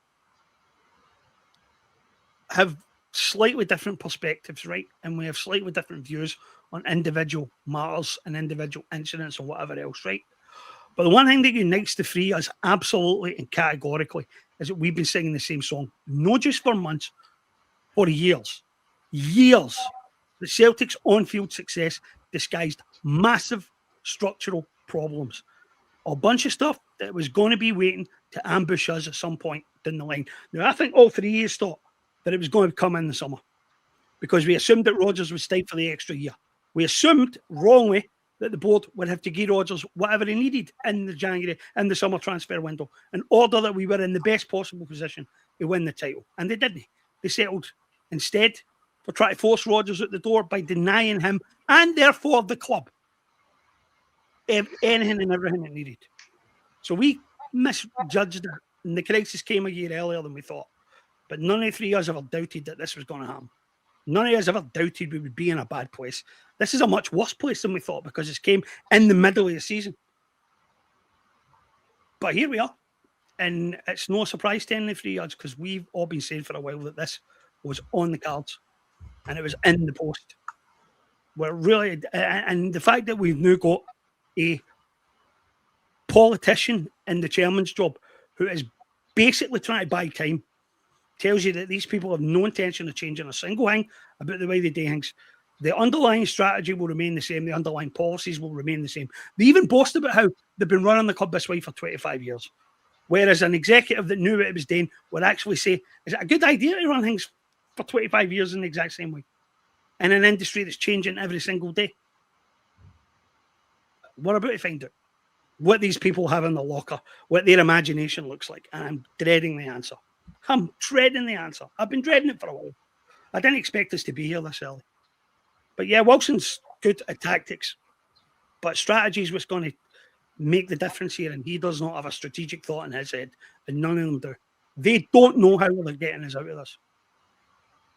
C: have slightly different perspectives, right? And we have slightly different views on individual matters and individual incidents and whatever else, right? But the one thing that unites the three us absolutely and categorically is that we've been singing the same song, not just for months, for years. Years. The Celtics' on-field success disguised massive structural problems. A bunch of stuff that was going to be waiting to ambush us at some point down the line. Now, I think all 3 years thought that it was going to come in the summer because we assumed that Rodgers would stay for the extra year. We assumed wrongly that the board would have to give Rodgers whatever he needed in the summer transfer window in order that we were in the best possible position to win the title. And they didn't. They settled instead for trying to force Rodgers out the door by denying him and therefore the club anything and everything it needed. So we misjudged it, and the crisis came a year earlier than we thought. But none of the three of us ever doubted that this was going to happen. None of us ever doubted we would be in a bad place. This is a much worse place than we thought because it came in the middle of the season. But here we are. And it's no surprise to any of the three of us because we've all been saying for a while that this was on the cards and it was in the post. We're really, and the fact that we've now got a politician in the chairman's job who is basically trying to buy time tells you that these people have no intention of changing a single thing about the way they do things. The underlying strategy will remain the same. The underlying policies will remain the same. They even boast about how they've been running the club this way for 25 years. Whereas an executive that knew what it was doing would actually say, is it a good idea to run things for 25 years in the exact same way? In an industry that's changing every single day. We're about to find out what these people have in the locker, what their imagination looks like. And I'm dreading the answer. I'm dreading the answer. I've been dreading it for a while. I didn't expect us to be here this early. But yeah, Wilson's good at tactics. But strategy is what's going to make the difference here. And he does not have a strategic thought in his head. And none of them do. They don't know how they're getting us out of this.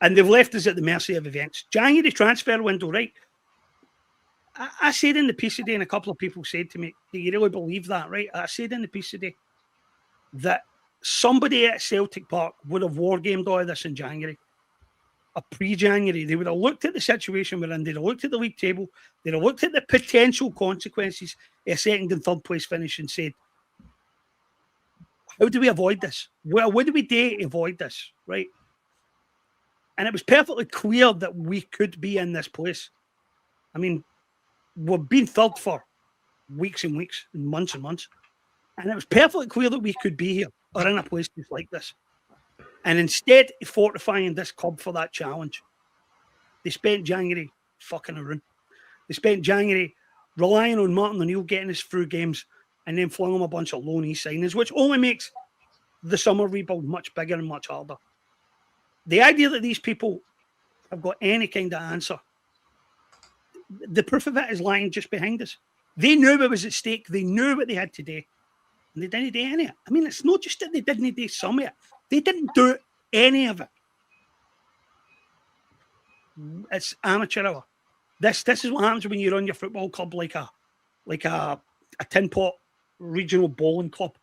C: And they've left us at the mercy of events. January transfer window, right? I said in the piece today, and a couple of people said to me, do you really believe that, right? I said in the piece today that somebody at Celtic Park would have wargamed all of this in January, a pre-January. They would have looked at the situation we're in. They'd have looked at the league table. They'd have looked at the potential consequences of a second and third place finish and said, how do we avoid this? Well, what do we do to avoid this, right? And it was perfectly clear that we could be in this place. I mean, we've been third for weeks and weeks and months. And it was perfectly clear that we could be here or in a place just like this. And instead of fortifying this club for that challenge, they spent January fucking around. They spent January relying on Martin O'Neill getting us through games and then flung him a bunch of loanee signings, which only makes the summer rebuild much bigger and much harder. The idea that these people have got any kind of answer, the proof of it is lying just behind us. They knew what was at stake. They knew what they had to do. And they didn't do any of it. I mean, it's not just that they didn't do some of it. They didn't do any of it. It's amateur hour. This is what happens when you run your football club like a tin pot regional bowling club.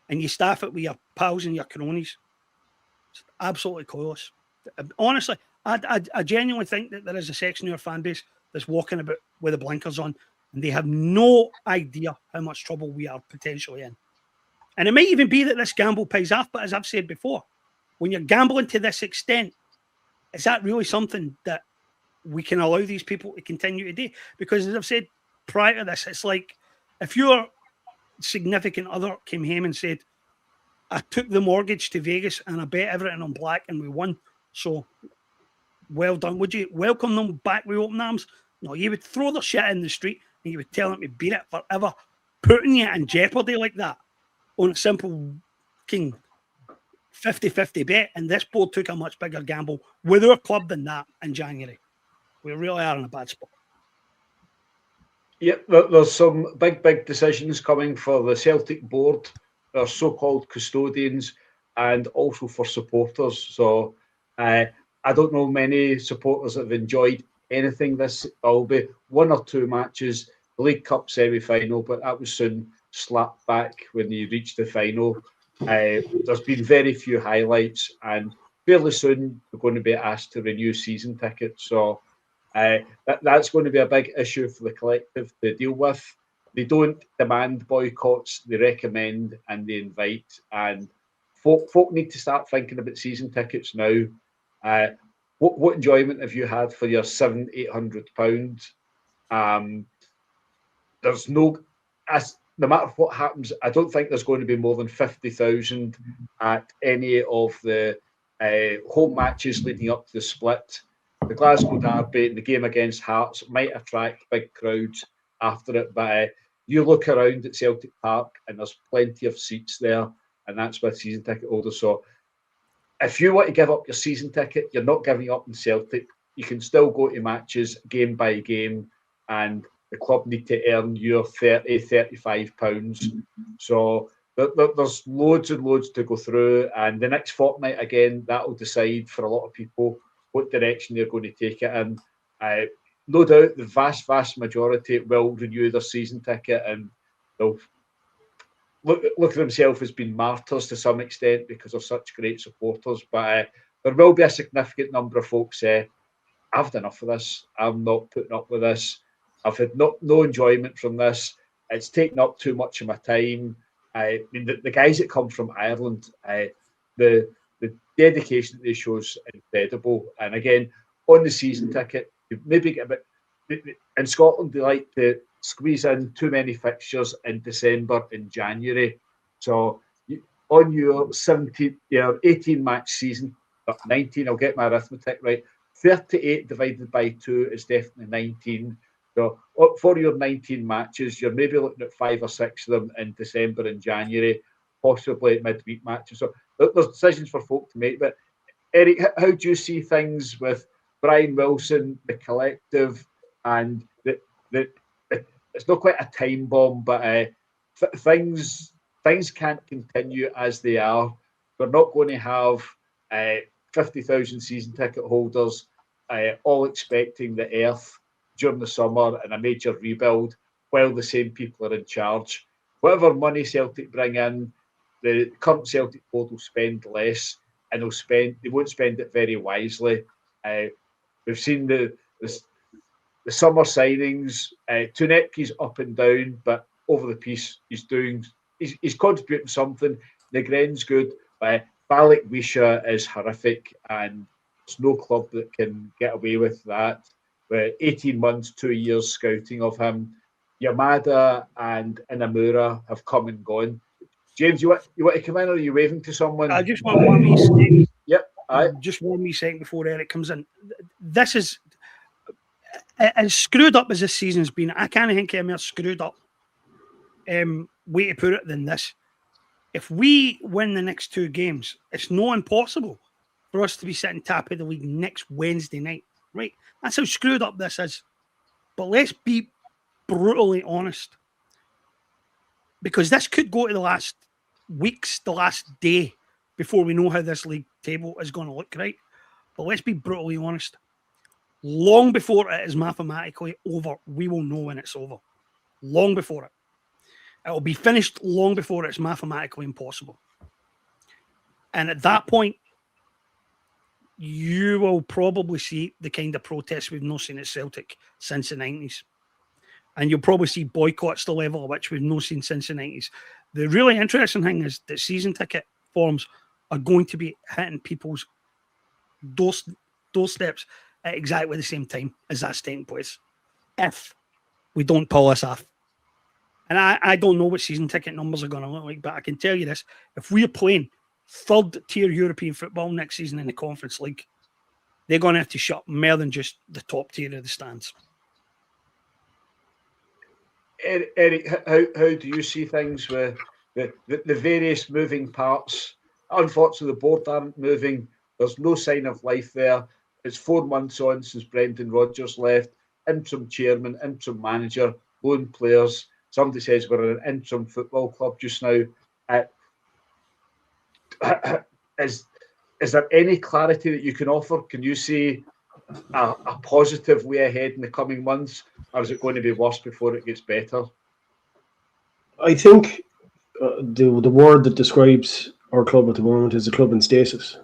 C: And you staff it with your pals and your cronies. It's absolutely clueless. Honestly, I genuinely think that there is a section of our fan base that's walking about with the blinkers on, and they have no idea how much trouble we are potentially in. And it might even be that this gamble pays off, but as I've said before, when you're gambling to this extent, is that really something that we can allow these people to continue to do? Because as I've said prior to this, it's like if your significant other came home and said, I took the mortgage to Vegas and I bet everything on black and we won, so well done. Would you welcome them back with open arms? No, you would throw their shit in the street and you would tell them to beat it forever. Putting you in jeopardy like that on a simple king 50-50 bet, and this board took a much bigger gamble with our club than that in January. We really are in a bad spot.
A: Yep, there's some big decisions coming for the Celtic board, their so-called custodians, and also for supporters. So I don't know many supporters that have enjoyed anything this. There'll be one or two matches, the League Cup semi-final, but that was soon slapped back when you reached the final. There's been very few highlights, and fairly soon we're going to be asked to renew season tickets. So That's going to be a big issue for the collective to deal with. They don't demand boycotts, they recommend and they invite. And folk need to start thinking about season tickets now. What enjoyment have you had for your £700-800? There's no, no matter what happens, I don't think there's going to be more than 50,000 at any of the home matches leading up to the split. The Glasgow Derby and the game against Hearts might attract big crowds after it, but you look around at Celtic Park and there's plenty of seats there, and that's with season ticket holders. So if you want to give up your season ticket, you're not giving up in Celtic. You can still go to matches game by game, and the club need to earn your £30-35. So there's loads and loads to go through, and the next fortnight again, that will decide for a lot of people what direction they're going to take it in. No doubt the vast majority will renew their season ticket, and they'll look at themselves as being martyrs to some extent because of such great supporters. But there will be a significant number of folks say, I've had enough of this. I'm not putting up with this. I've had no enjoyment from this. It's taken up too much of my time. I mean, the guys that come from Ireland, the dedication that they show is incredible. And again, on the season ticket, you maybe get a bit. In Scotland, they like to squeeze in too many fixtures in December and January. So on your 18 match season, 19, I'll get my arithmetic right. 38 divided by 2 is definitely 19. So for your 19 matches, you're maybe looking at 5 or 6 of them in December and January, possibly midweek matches. So there's decisions for folk to make. But Eric, how do you see things with Brian Wilson, the collective, and it's not quite a time bomb, but things can't continue as they are. We're not going to have 50,000 season ticket holders all expecting the earth during the summer and a major rebuild while the same people are in charge. Whatever money Celtic bring in, the current Celtic board will spend less, and they won't spend it very wisely. We've seen the summer signings. Tunetki's up and down, but over the piece, he's contributing something. Negren's good, but Balak Wisha is horrific, and there's no club that can get away with that. 18 months, 2 years scouting of him. Yamada and Inamura have come and gone. James, you want to come in, or are you waving to someone?
C: I just want one wee second.
A: Yep.
C: Just one wee second before Eric comes in. This is as screwed up as this season's been. I can't think of a more screwed up way to put it than this. If we win the next 2 games, it's not impossible for us to be sitting top of the league next Wednesday night. Right? That's how screwed up this is. But let's be brutally honest. Because this could go to the last weeks, the last day, before we know how this league table is going to look, right? But let's be brutally honest. Long before it is mathematically over, we will know when it's over. Long before it. It will be finished long before it's mathematically impossible. And at that point, you will probably see the kind of protests we've not seen at Celtic since the 90s. And you'll probably see boycotts the level at which we've not seen since the 90s. The really interesting thing is that season ticket forms are going to be hitting people's doorsteps at exactly the same time as that's taking place, if we don't pull this off. And I don't know what season ticket numbers are going to look like, but I can tell you this. If we're playing third-tier European football next season in the Conference League, they're going to have to shut more than just the top tier of the stands.
A: Eric, how do you see things with the various moving parts? Unfortunately, the board aren't moving. There's no sign of life there. It's 4 months on since Brendan Rodgers left. Interim chairman, interim manager, loan players. Somebody says we're an interim football club just now. Is there any clarity that you can offer? Can you see a positive way ahead in the coming months, or is it going to be worse before it gets better?
B: I think the word that describes our club at the moment is a club in stasis.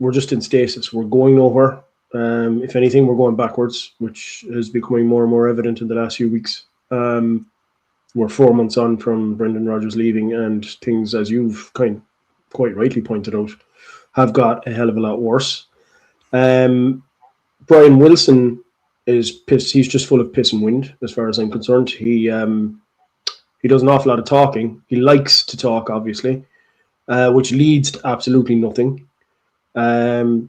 B: We're just in stasis. We're going nowhere. If anything, we're going backwards, which is becoming more and more evident in the last few weeks. We're 4 months on from Brendan Rodgers leaving, and things, as you've quite rightly pointed out, have got a hell of a lot worse. Brian Wilson is pissed. He's just full of piss and wind, as far as I'm concerned. He does an awful lot of talking. He likes to talk, obviously, which leads to absolutely nothing. Peter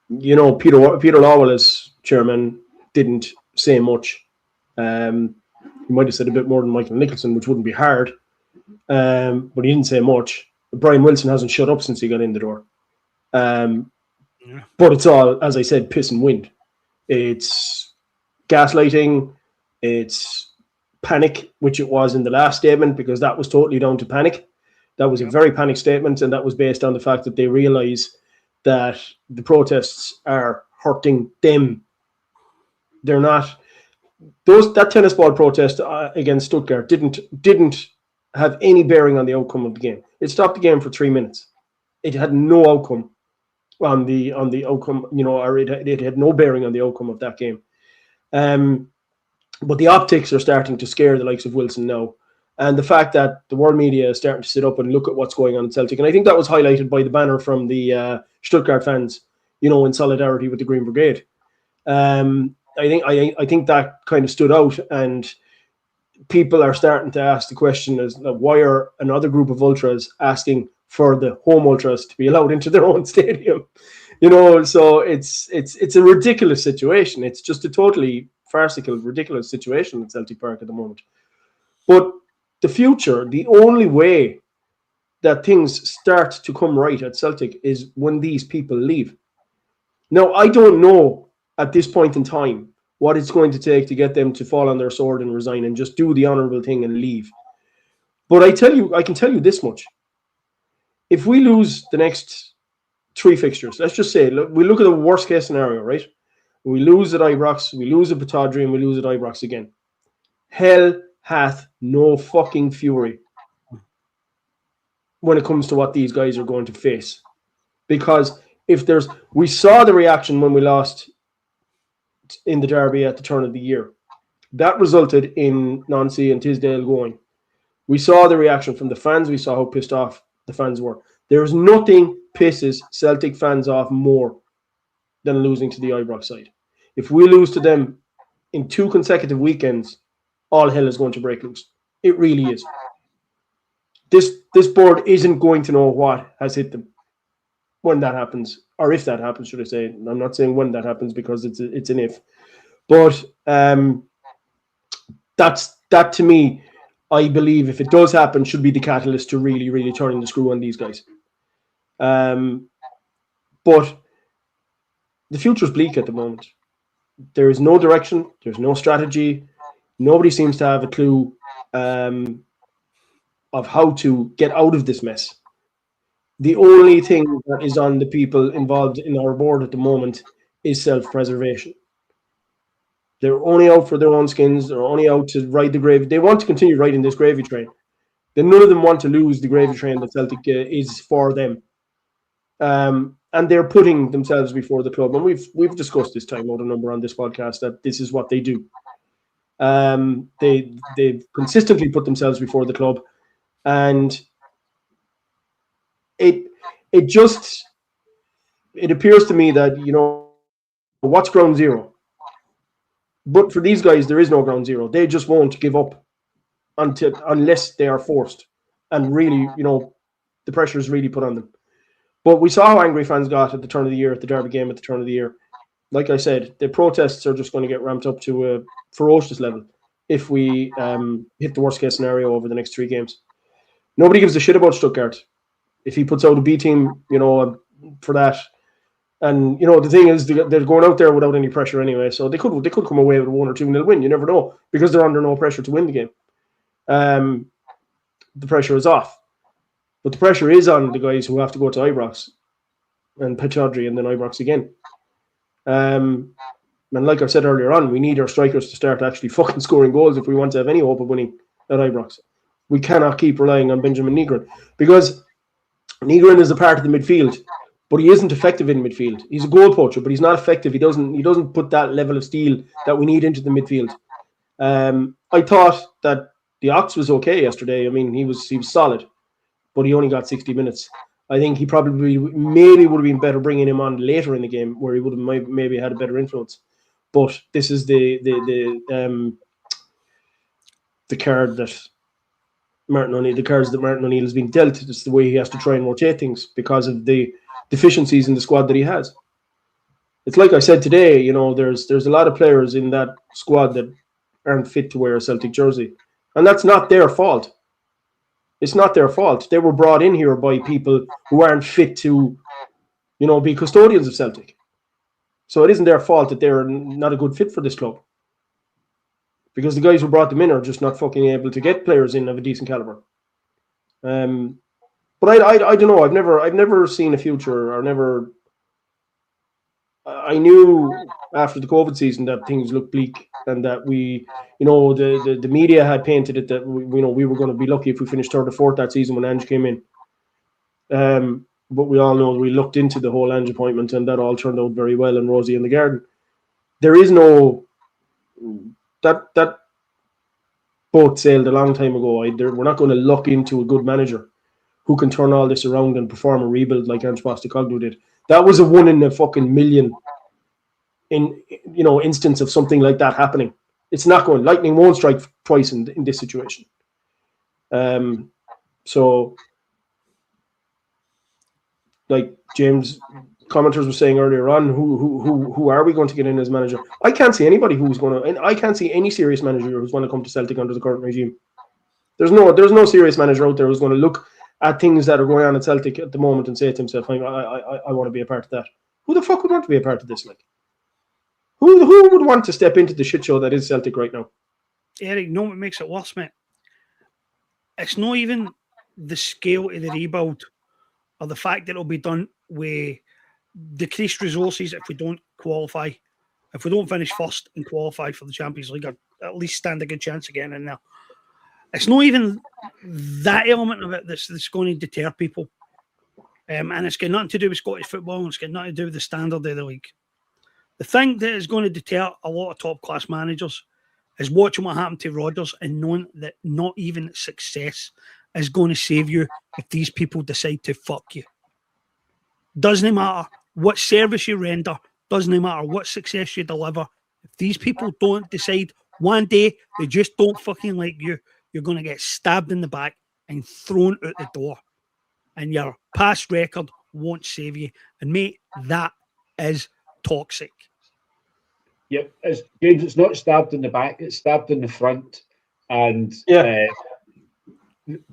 B: Lawwell, as chairman, didn't say much. He might have said a bit more than Michael Nicholson, which wouldn't be hard, but he didn't say much. Brian Wilson hasn't shut up since he got in the door. But it's all, as I said, piss and wind. It's gaslighting. It's panic, which it was in the last statement, because that was totally down to panic. That was a very panic statement, and that was based on the fact that they realise that the protests are hurting them. They're not... That tennis ball protest against Stuttgart didn't have any bearing on the outcome of the game. It stopped the game for 3 minutes. It had no outcome on the outcome, or it had no bearing on the outcome of that game. But the optics are starting to scare the likes of Wilson now, and the fact that the world media is starting to sit up and look at what's going on in Celtic, and I think that was highlighted by the banner from the Stuttgart fans, in solidarity with the Green Brigade. I think that kind of stood out, and people are starting to ask the question as why are another group of ultras asking for the home ultras to be allowed into their own stadium? So it's a ridiculous situation. It's just a totally farcical, ridiculous situation at Celtic Park at the moment. But the future, the only way that things start to come right at Celtic is when these people leave. Now, I don't know at this point in time what it's going to take to get them to fall on their sword and resign and just do the honourable thing and leave. But I can tell you this much. If we lose the next 3 fixtures, let's just say, we look at the worst case scenario, right? We lose at Ibrox, we lose at Batodry, and we lose at Ibrox again. Hell hath no fucking fury when it comes to what these guys are going to face. Because we saw the reaction when we lost in the derby at the turn of the year. That resulted in Nancy and Tisdale going. We saw the reaction from the fans. We saw how pissed off the fans were. There's nothing pisses Celtic fans off more than losing to the Ibrox side. If we lose to them in 2 consecutive weekends, all hell is going to break loose. It really is. This board isn't going to know what has hit them when that happens, or if that happens, should I say. I'm not saying when that happens because it's an if. But that to me, I believe if it does happen, should be the catalyst to really, really turning the screw on these guys. But the future's bleak at the moment. There is no direction. There's no strategy. Nobody seems to have a clue of how to get out of this mess. The only thing that is on the people involved in our board at the moment is self-preservation. They're only out for their own skins. They're only out to ride the gravy. They want to continue riding this gravy train. Then none of them want to lose the gravy train that Celtic is for them. And they're putting themselves before the club. And we've discussed this time out a number on this podcast that this is what they do. They've consistently put themselves before the club. And it appears to me that, what's ground zero? But for these guys, there is no ground zero. They just won't give up unless they are forced. And really, the pressure is really put on them. But we saw how angry fans got at the turn of the year, at the derby game at the turn of the year. Like I said, the protests are just going to get ramped up to a ferocious level if we hit the worst case scenario over the next 3 games. Nobody gives a shit about Stuttgart. If he puts out a B team, for that. And, the thing is, they're going out there without any pressure anyway. So they could come away with a 1 or 2-0 win. You never know, because they're under no pressure to win the game. The pressure is off. But the pressure is on the guys who have to go to Ibrox and Pittodrie and then Ibrox again. And like I said earlier on, we need our strikers to start actually fucking scoring goals if we want to have any hope of winning at Ibrox. We cannot keep relying on Benjamin Nygren, because Nygren is a part of the midfield, but he isn't effective in midfield. He's a goal poacher, but he's not effective. He doesn't put that level of steel that we need into the midfield. I thought that the Ox was okay yesterday. I mean, he was solid, but he only got 60 minutes. I think he probably maybe would have been better bringing him on later in the game, where he would have maybe had a better influence. But this is the card that Martin O'Neill, the cards that Martin O'Neill has been dealt. It's the way he has to try and rotate things because of the deficiencies in the squad that he has. It's like I said today, you know, there's a lot of players in that squad that aren't fit to wear a Celtic jersey, and that's not their fault. It's not their fault. They were brought in here by people who aren't fit to, you know, be custodians of Celtic. So it isn't their fault that they're not a good fit for this club, because the guys who brought them in are just not fucking able to get players in of a decent caliber. But I don't know. I've never seen a future, or never. I knew after the COVID season that things looked bleak, and that we, you know, the media had painted it that we were going to be lucky if we finished third or fourth that season when Ange came in. But we all know we looked into the whole Ange appointment, and that all turned out very well and rosy in the garden. There is no that boat sailed a long time ago. We're not going to look into a good manager who can turn all this around and perform a rebuild like Ange Postecoglou did. That was a 1 in a fucking million instance of something like that happening. It's not going. Lightning won't strike twice in this situation. So, like James commenters were saying earlier on, who are we going to get in as manager? I can't see anybody who's going to, and I can't see any serious manager who's going to come to Celtic under the current regime. There's no serious manager out there who's going to look at things that are going on at Celtic at the moment and say to himself, I want to be a part of that. Who the fuck would want to be a part of this? Like, who would want to step into the shit show that is Celtic right now?
C: Eric, you know what makes it worse, mate? It's not even the scale of the rebuild or the fact that it'll be done with decreased resources if we don't qualify. If we don't finish first and qualify for the Champions League, or at least stand a good chance of getting in there. It's not even that element of it that's going to deter people. And it's got nothing to do with Scottish football, and it's got nothing to do with the standard of the league. The thing that is going to deter a lot of top-class managers is watching what happened to Rodgers and knowing that not even success is going to save you if these people decide to fuck you. Doesn't matter what service you render, doesn't matter what success you deliver. If these people don't decide one day they just don't fucking like you, you're going to get stabbed in the back and thrown out the door. And your past record won't save you. And mate, that is toxic.
A: Yep, James, it's not stabbed in the back, it's stabbed in the front. And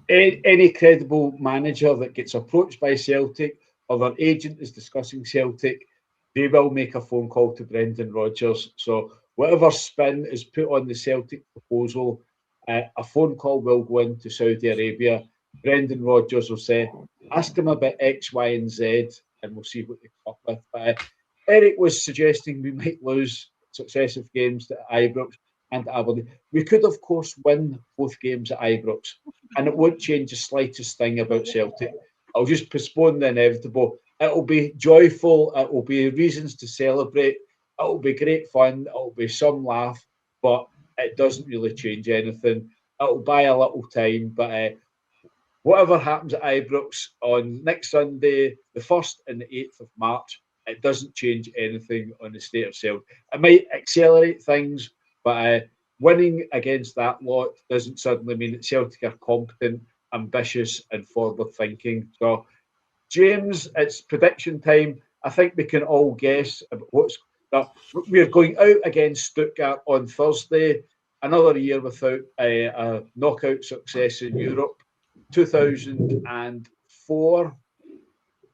A: any credible manager that gets approached by Celtic or their agent is discussing Celtic, they will make a phone call to Brendan Rodgers. So whatever spin is put on the Celtic proposal, a phone call will go into Saudi Arabia. Brendan Rodgers will say, ask him about X, Y, and Z, and we'll see what they come up with. But Eric was suggesting we might lose successive games to Ibrox and Aberdeen. We could, of course, win both games at Ibrox, and it won't change the slightest thing about Celtic. I'll just postpone the inevitable. It'll be joyful. It'll be reasons to celebrate. It'll be great fun. It'll be some laugh, but it doesn't really change anything. It'll buy a little time, but whatever happens at Ibrox on next Sunday, the 1st and the 8th of March, it doesn't change anything on the state of Celtic. It might accelerate things, but winning against that lot doesn't suddenly mean that Celtic are competent, ambitious, and forward-thinking. So, James, it's prediction time. I think we can all guess about what's. We're going out against Stuttgart on Thursday. Another year without a knockout success in Europe. 2004.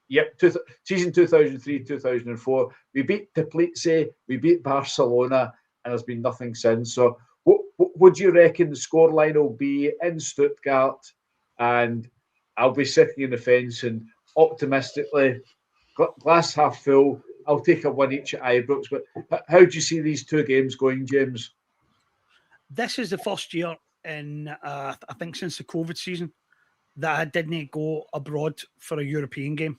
A: Yep, season 2003-2004. We beat Teplice, we beat Barcelona, and there's been nothing since. So what do you reckon the scoreline will be in Stuttgart? And I'll be sitting in the fence and optimistically, glass half full, I'll take a one each at Ibrox. But how do you see these two games going, James?
C: This is the first year in, I think, since the COVID season that I didn't go abroad for a European game.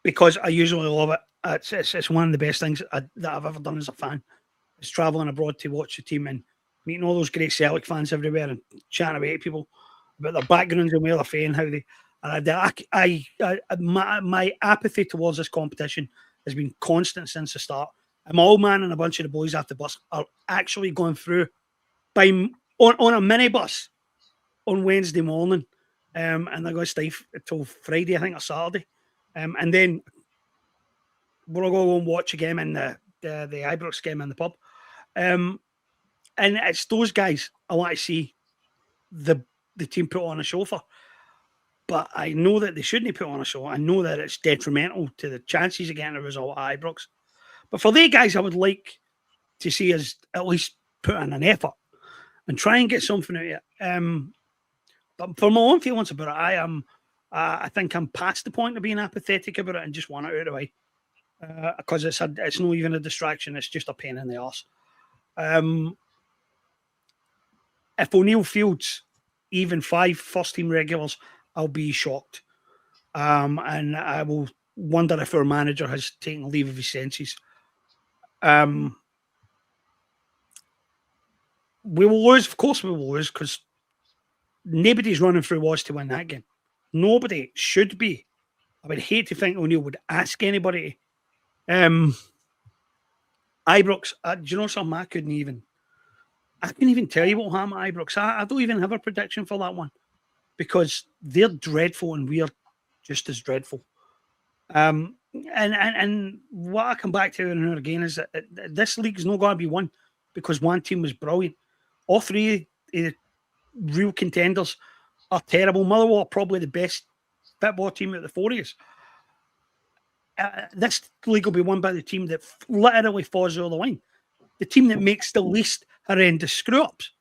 C: because I usually love it. It's one of the best things that I've ever done as a fan. Is travelling abroad to watch the team and meeting all those great Celtic fans everywhere and chatting away to people about their backgrounds and where they're from, how they. My apathy towards this competition has been constant since the start. My old man and a bunch of the boys after the bus are actually going through on a minibus on Wednesday morning, and they're going to stay till Friday, I think, or Saturday, and then we're going to go and watch a game in the Ibrox game in the pub, and it's those guys I want to see the team put on a show for. But I know that they shouldn't put on a show. I know that it's detrimental to the chances of getting a result at Ibrox. But for the guys, I would like to see us at least put in an effort and try and get something out of it. But for my own feelings about it, I think I'm past the point of being apathetic about it and just want it out of the way. Because it's not even a distraction. It's just a pain in the arse. If O'Neill fields even 5 first-team regulars, I'll be shocked. And I will wonder if our manager has taken leave of his senses. We will lose. Of course we will lose because nobody's running through walls to win that game. Nobody should be. I would hate to think O'Neill would ask anybody. Ibrox, do you know something? I couldn't even tell you what happened at Ibrox. I don't even have a prediction for that one. Because they're dreadful and we're just as dreadful. And what I come back to and again is that this league's not going to be won because one team was brilliant. All 3 of the real contenders are terrible. Motherwell are probably the best football team out of the 4 years. This league will be won by the team that literally falls over the line. The team that makes the least horrendous screw-ups.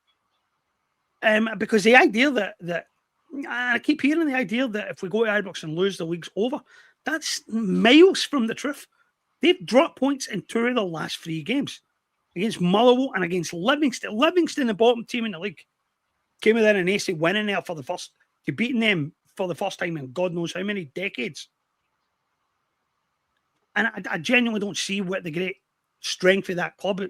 C: Because the idea that I keep hearing the idea that if we go to Ibrox and lose, the league's over. That's miles from the truth. They've dropped points in 2 of the last 3 games against Motherwell and against Livingston. Livingston, the bottom team in the league, came within an AC winning there to beating them for the first time in God knows how many decades. And I genuinely don't see what the great strength of that club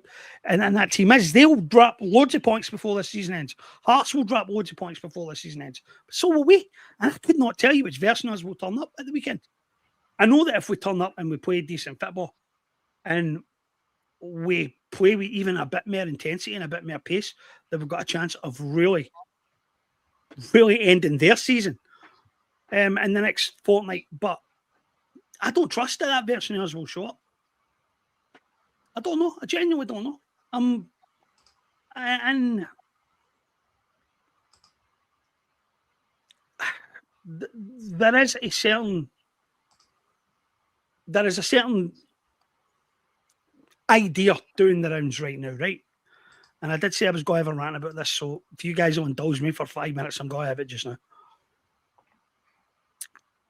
C: and that team is. They'll drop loads of points before the season ends. Hearts will drop loads of points before the season ends. But so will we. And I could not tell you which version of us will turn up at the weekend. I know that if we turn up and we play decent football and we play with even a bit more intensity and a bit more pace, that we've got a chance of really, really ending their season in the next fortnight. But I don't trust that version of us will show up. I don't know. I genuinely don't know. And there is a certain idea doing the rounds right now, right? And I did say I was going to have a rant about this, so if you guys will indulge me for 5 minutes, I'm going to have it just now.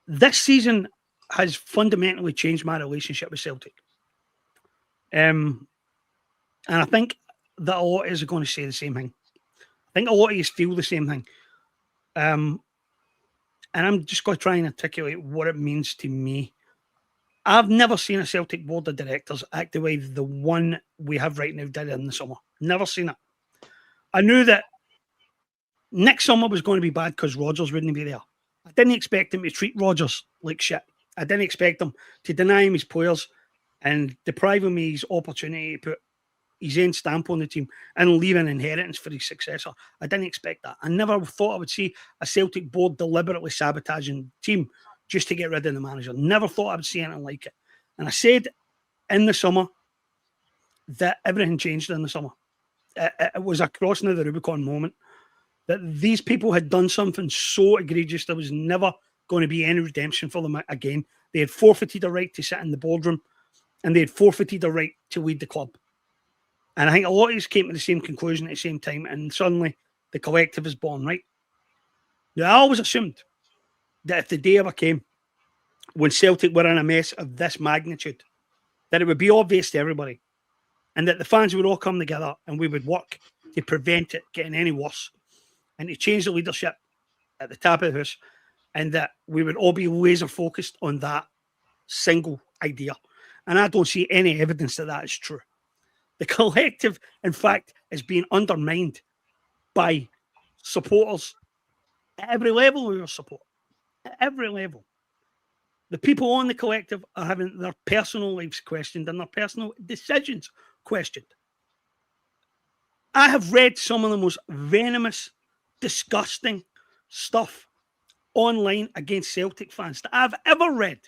C: This season has fundamentally changed my relationship with Celtic. And I think that a lot of us are going to say the same thing. I think a lot of us feel the same thing. And I'm just going to try and articulate what it means to me. I've never seen a Celtic board of directors act the way the one we have right now did in the summer. Never seen it. I knew that next summer was going to be bad because Rodgers wouldn't be there. I didn't expect him to treat Rodgers like shit. I didn't expect him to deny him his players and deprive him of his opportunity to put his own stamp on the team and leave an inheritance for his successor. I didn't expect that. I never thought I would see a Celtic board deliberately sabotaging the team just to get rid of the manager. Never thought I would see anything like it. And I said in the summer that everything changed in the summer. It was a crossing of the Rubicon moment, that these people had done something so egregious there was never going to be any redemption for them again. They had forfeited the right to sit in the boardroom and they had forfeited the right to lead the club. And I think a lot of us came to the same conclusion at the same time, and suddenly the collective is born, right? Now, I always assumed that if the day ever came when Celtic were in a mess of this magnitude, that it would be obvious to everybody and that the fans would all come together and we would work to prevent it getting any worse and to change the leadership at the top of the house and that we would all be laser focused on that single idea. And I don't see any evidence that that is true. The collective, in fact, is being undermined by supporters at every level of your support, at every level. The people on the collective are having their personal lives questioned and their personal decisions questioned. I have read some of the most venomous, disgusting stuff online against Celtic fans that I've ever read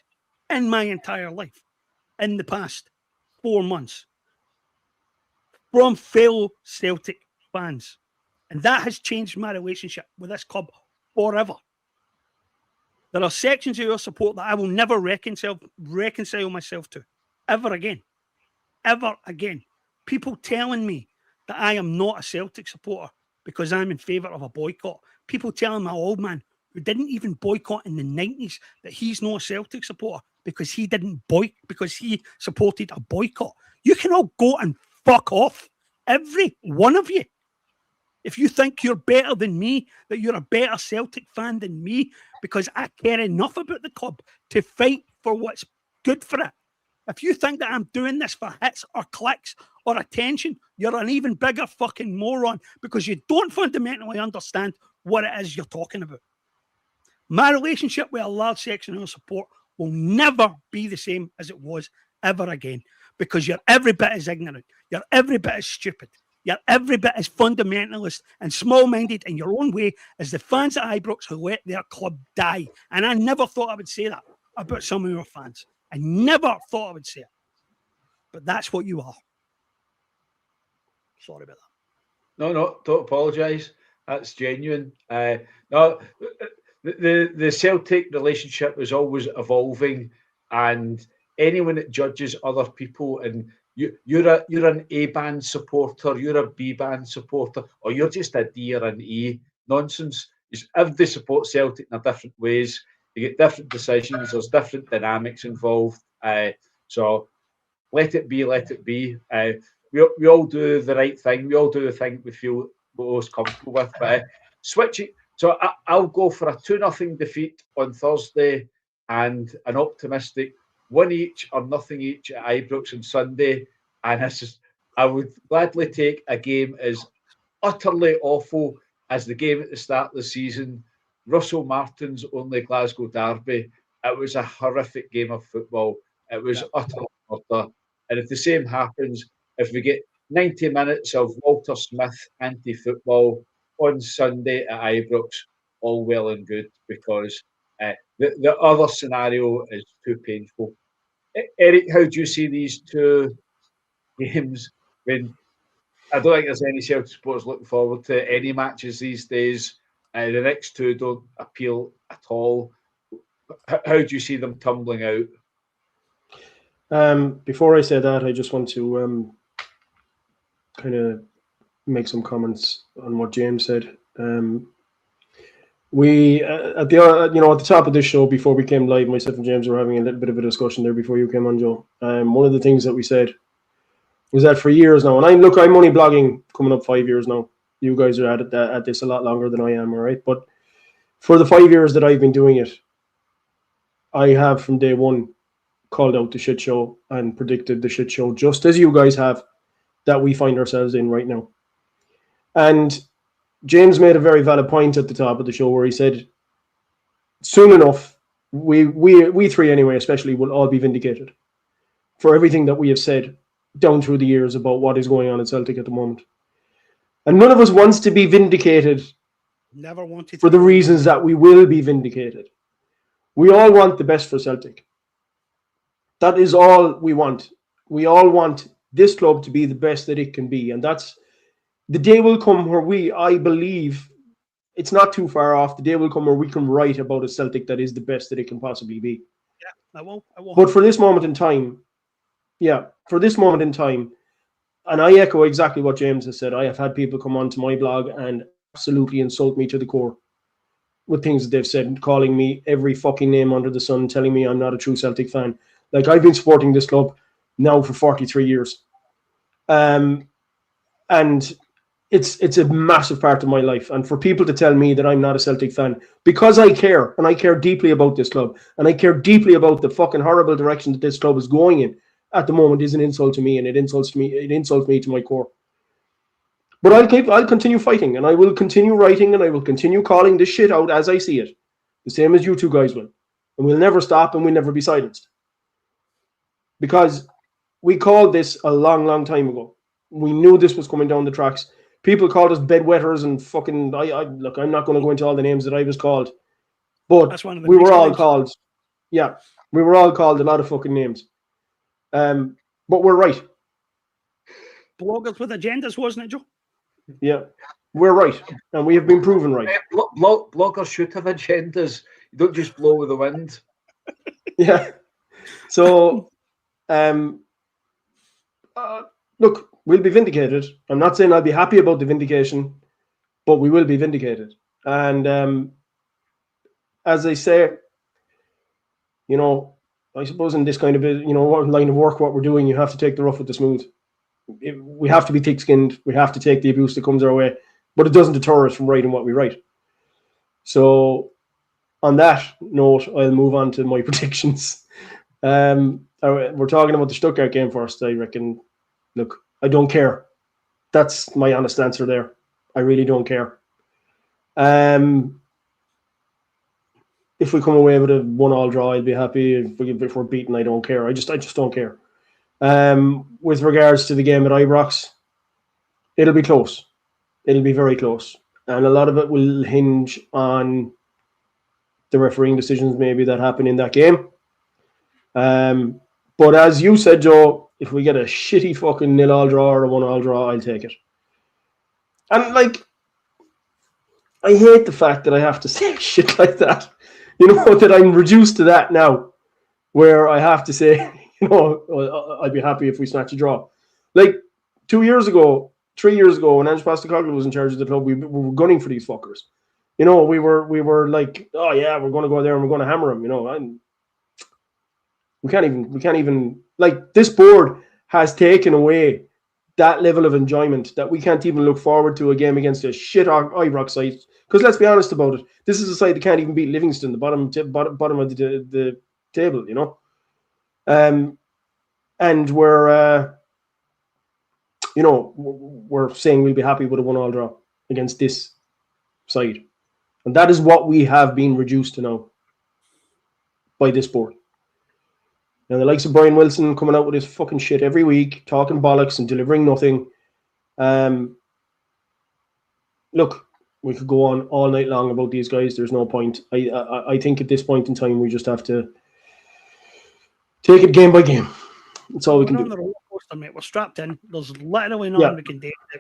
C: in my entire life in the past 4 months from fellow Celtic fans. And that has changed my relationship with this club forever. There are sections of your support that I will never reconcile myself to ever again. Ever again. People telling me that I am not a Celtic supporter because I'm in favour of a boycott. People telling my old man who didn't even boycott in the 90s that he's not a Celtic supporter because he supported a boycott. You can all go and fuck off. Every one of you. If you think you're better than me, that you're a better Celtic fan than me, because I care enough about the club to fight for what's good for it. If you think that I'm doing this for hits or clicks or attention, you're an even bigger fucking moron because you don't fundamentally understand what it is you're talking about. My relationship with a large section of support will never be the same as it was ever again because you're every bit as ignorant. You're every bit as stupid. You're every bit as fundamentalist and small-minded in your own way as the fans at Ibrox who let their club die. And I never thought I would say that about some of your fans. I never thought I would say it. But that's what you are. Sorry about that.
A: No, don't apologise. That's genuine. No, the Celtic relationship is always evolving, and anyone that judges other people and you're an A band supporter, you're a B band supporter, or you're just a D or an E. Nonsense. Everybody supports Celtic in different ways. You get different decisions. There's different dynamics involved. So let it be. Let it be. We all do the right thing. We all do the thing we feel most comfortable with. But switching. So I'll go for a 2-0 defeat on Thursday and an optimistic 1 each or nothing each at Ibrox on Sunday. And I would gladly take a game as utterly awful as the game at the start of the season, Russell Martin's only Glasgow derby. It was a horrific game of football. It was utter murder. And if the same happens, if we get 90 minutes of Walter Smith anti-football on Sunday at Ibrox, all well and good, because the other scenario is too painful. Eric, how do you see these two games? I mean, I don't think there's any Celtic supporters looking forward to any matches these days. The next two don't appeal at all. How do you see them tumbling out?
B: Before I say that, I just want to kind of make some comments on what James said. We at the top of this show, before we came live, myself and James were having a little bit of a discussion there before you came on, Joe. One of the things that we said was that for years now, and I'm only blogging coming up 5 years now. You guys are at this a lot longer than I am, all right? But for the 5 years that I've been doing it, I have from day one called out the shit show and predicted the shit show, just as you guys have, that we find ourselves in right now. And James made a very valid point at the top of the show where he said, soon enough, we three anyway, especially, will all be vindicated for everything that we have said down through the years about what is going on at Celtic at the moment. And none of us wants to be vindicated.
C: Never wanted
B: for the reasons that we will be vindicated. We all want the best for Celtic. That is all we want. We all want this club to be the best that it can be. And that's the day will come where I believe, it's not too far off, the day will come where we can write about a Celtic that is the best that it can possibly be.
C: Yeah, I won't.
B: But for this moment in time, and I echo exactly what James has said, I have had people come onto my blog and absolutely insult me to the core with things that they've said, calling me every fucking name under the sun, telling me I'm not a true Celtic fan. Like, I've been supporting this club now for 43 years. And it's a massive part of my life. And for people to tell me that I'm not a Celtic fan, because I care, and I care deeply about this club, and I care deeply about the fucking horrible direction that this club is going in at the moment, is an insult to me, and it insults me to my core. But I'll continue fighting, and I will continue writing, and I will continue calling this shit out as I see it, the same as you two guys will. And we'll never stop, and we'll never be silenced. Because we called this a long, long time ago. We knew this was coming down the tracks. People called us bedwetters and fucking. Look, I'm not going to go into all the names that I was called, but we were all called. Yeah, we were all called a lot of fucking names. But we're right.
C: Bloggers with agendas, wasn't it, Joe?
B: Yeah, we're right, and we have been proven right.
A: Bloggers should have agendas. You don't just blow with the wind.
B: Yeah. So, look, we'll be vindicated. I'm not saying I'll be happy about the vindication, but we will be vindicated. And as I say, you know, I suppose in this kind of, line of work, what we're doing, you have to take the rough with the smooth. We have to be thick-skinned. We have to take the abuse that comes our way, but it doesn't deter us from writing what we write. So, on that note, I'll move on to my predictions. We're talking about the Stuttgart game first. I reckon. Look, I don't care. That's my honest answer there. I really don't care. If we come away with a 1-1 draw, I'd be happy. If we're beaten, I don't care. I just don't care. With regards to the game at Ibrox, it'll be close. It'll be very close. And a lot of it will hinge on the refereeing decisions maybe that happen in that game. But as you said, Joe, if we get a shitty fucking 0-0 draw or a 1-1 draw, I'll take it. And I hate the fact that I have to say shit like that. That I'm reduced to that now, where I have to say, I'd be happy if we snatch a draw. 2 years ago, 3 years ago, when Ange Postecoglou was in charge of the club, we were gunning for these fuckers. We were like, oh yeah, we're going to go there and we're going to hammer them. And we can't even this board has taken away that level of enjoyment that we can't even look forward to a game against a shit Ibrox side. Because let's be honest about it, this is a side that can't even beat Livingston, the bottom of the table, and we're we're saying we'll be happy with a 1-1 draw against this side, and that is what we have been reduced to now by this board. Now, the likes of Brian Wilson coming out with his fucking shit every week, talking bollocks and delivering nothing. Look, we could go on all night long about these guys. There's no point. I think at this point in time, we just have to take it game by game. That's all we can do.
C: On the roller coaster, mate. We're strapped in. There's literally nothing we can do to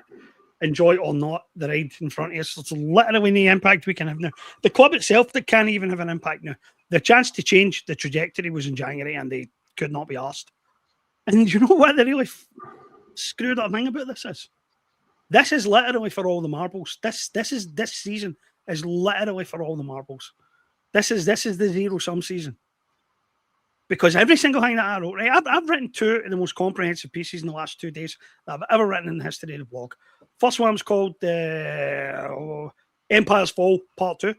C: enjoy or not the ride in front of us. There's literally no impact we can have now. The club itself that can't even have an impact now. The chance to change the trajectory was in January, and they could not be asked. And you know what the really screwed up thing about this is? This is literally for all the marbles. This season is literally for all the marbles. This is the zero-sum season. Because every single thing that I wrote, right, I've written 2 of the most comprehensive pieces in the last 2 days that I've ever written in the history of the blog. First one was called Empire's Fall Part 2,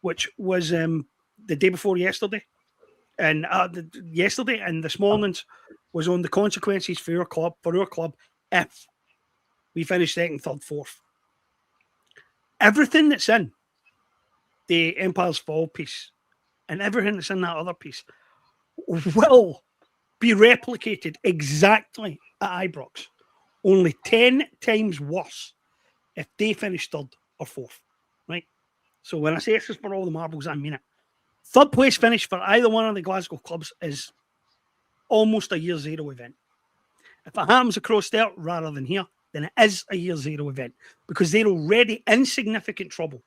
C: which was the day before yesterday. And yesterday and this morning's was on the consequences for our club if we finish second, third, fourth. Everything that's in the Empire's Fall piece and everything that's in that other piece will be replicated exactly at Ibrox, only 10 times worse if they finish third or fourth, right? So when I say this is for all the marbles, I mean it. Third place finish for either one of the Glasgow clubs is almost a year zero event. If it happens across there rather than here, then it is a year zero event because they're already in significant trouble,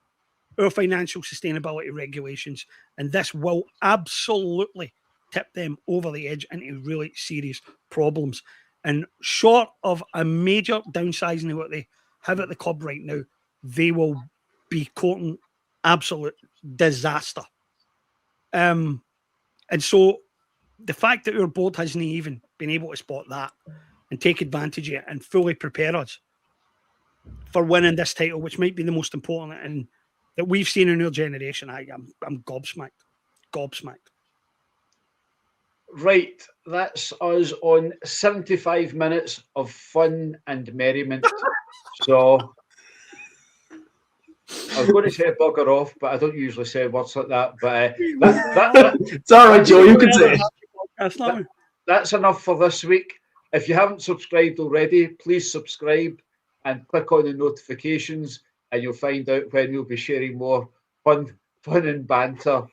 C: our financial sustainability regulations, and this will absolutely tip them over the edge into really serious problems. And short of a major downsizing of what they have at the club right now, they will be courting absolute disaster. And so the fact that our board hasn't even been able to spot that and take advantage of it and fully prepare us for winning this title, which might be the most important and that we've seen in our generation. I'm gobsmacked.
A: Right, that's us on 75 minutes of fun and merriment. So I was going to say bugger off, but I don't usually say words like that. But
B: it's all right, Joe. You can say it.
A: That's enough for this week. If you haven't subscribed already, please subscribe and click on the notifications, and you'll find out when we'll be sharing more fun and banter.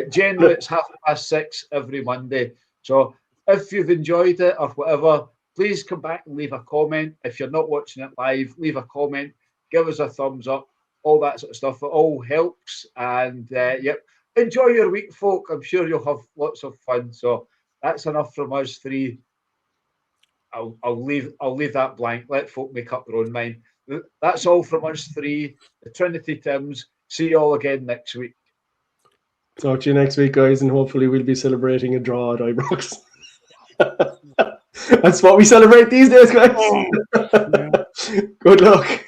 A: Generally, it's 6:30 every Monday. So if you've enjoyed it or whatever, please come back and leave a comment. If you're not watching it live, leave a comment, give us a thumbs up, all that sort of stuff. It all helps. And enjoy your week, folk. I'm sure you'll have lots of fun. So that's enough from us three. I'll leave that blank. Let folk make up their own mind. That's all from us three, the Trinity Tims. See you all again next week.
B: Talk to you next week, guys, and hopefully we'll be celebrating a draw at Ibrox. That's what we celebrate these days, guys. Good luck.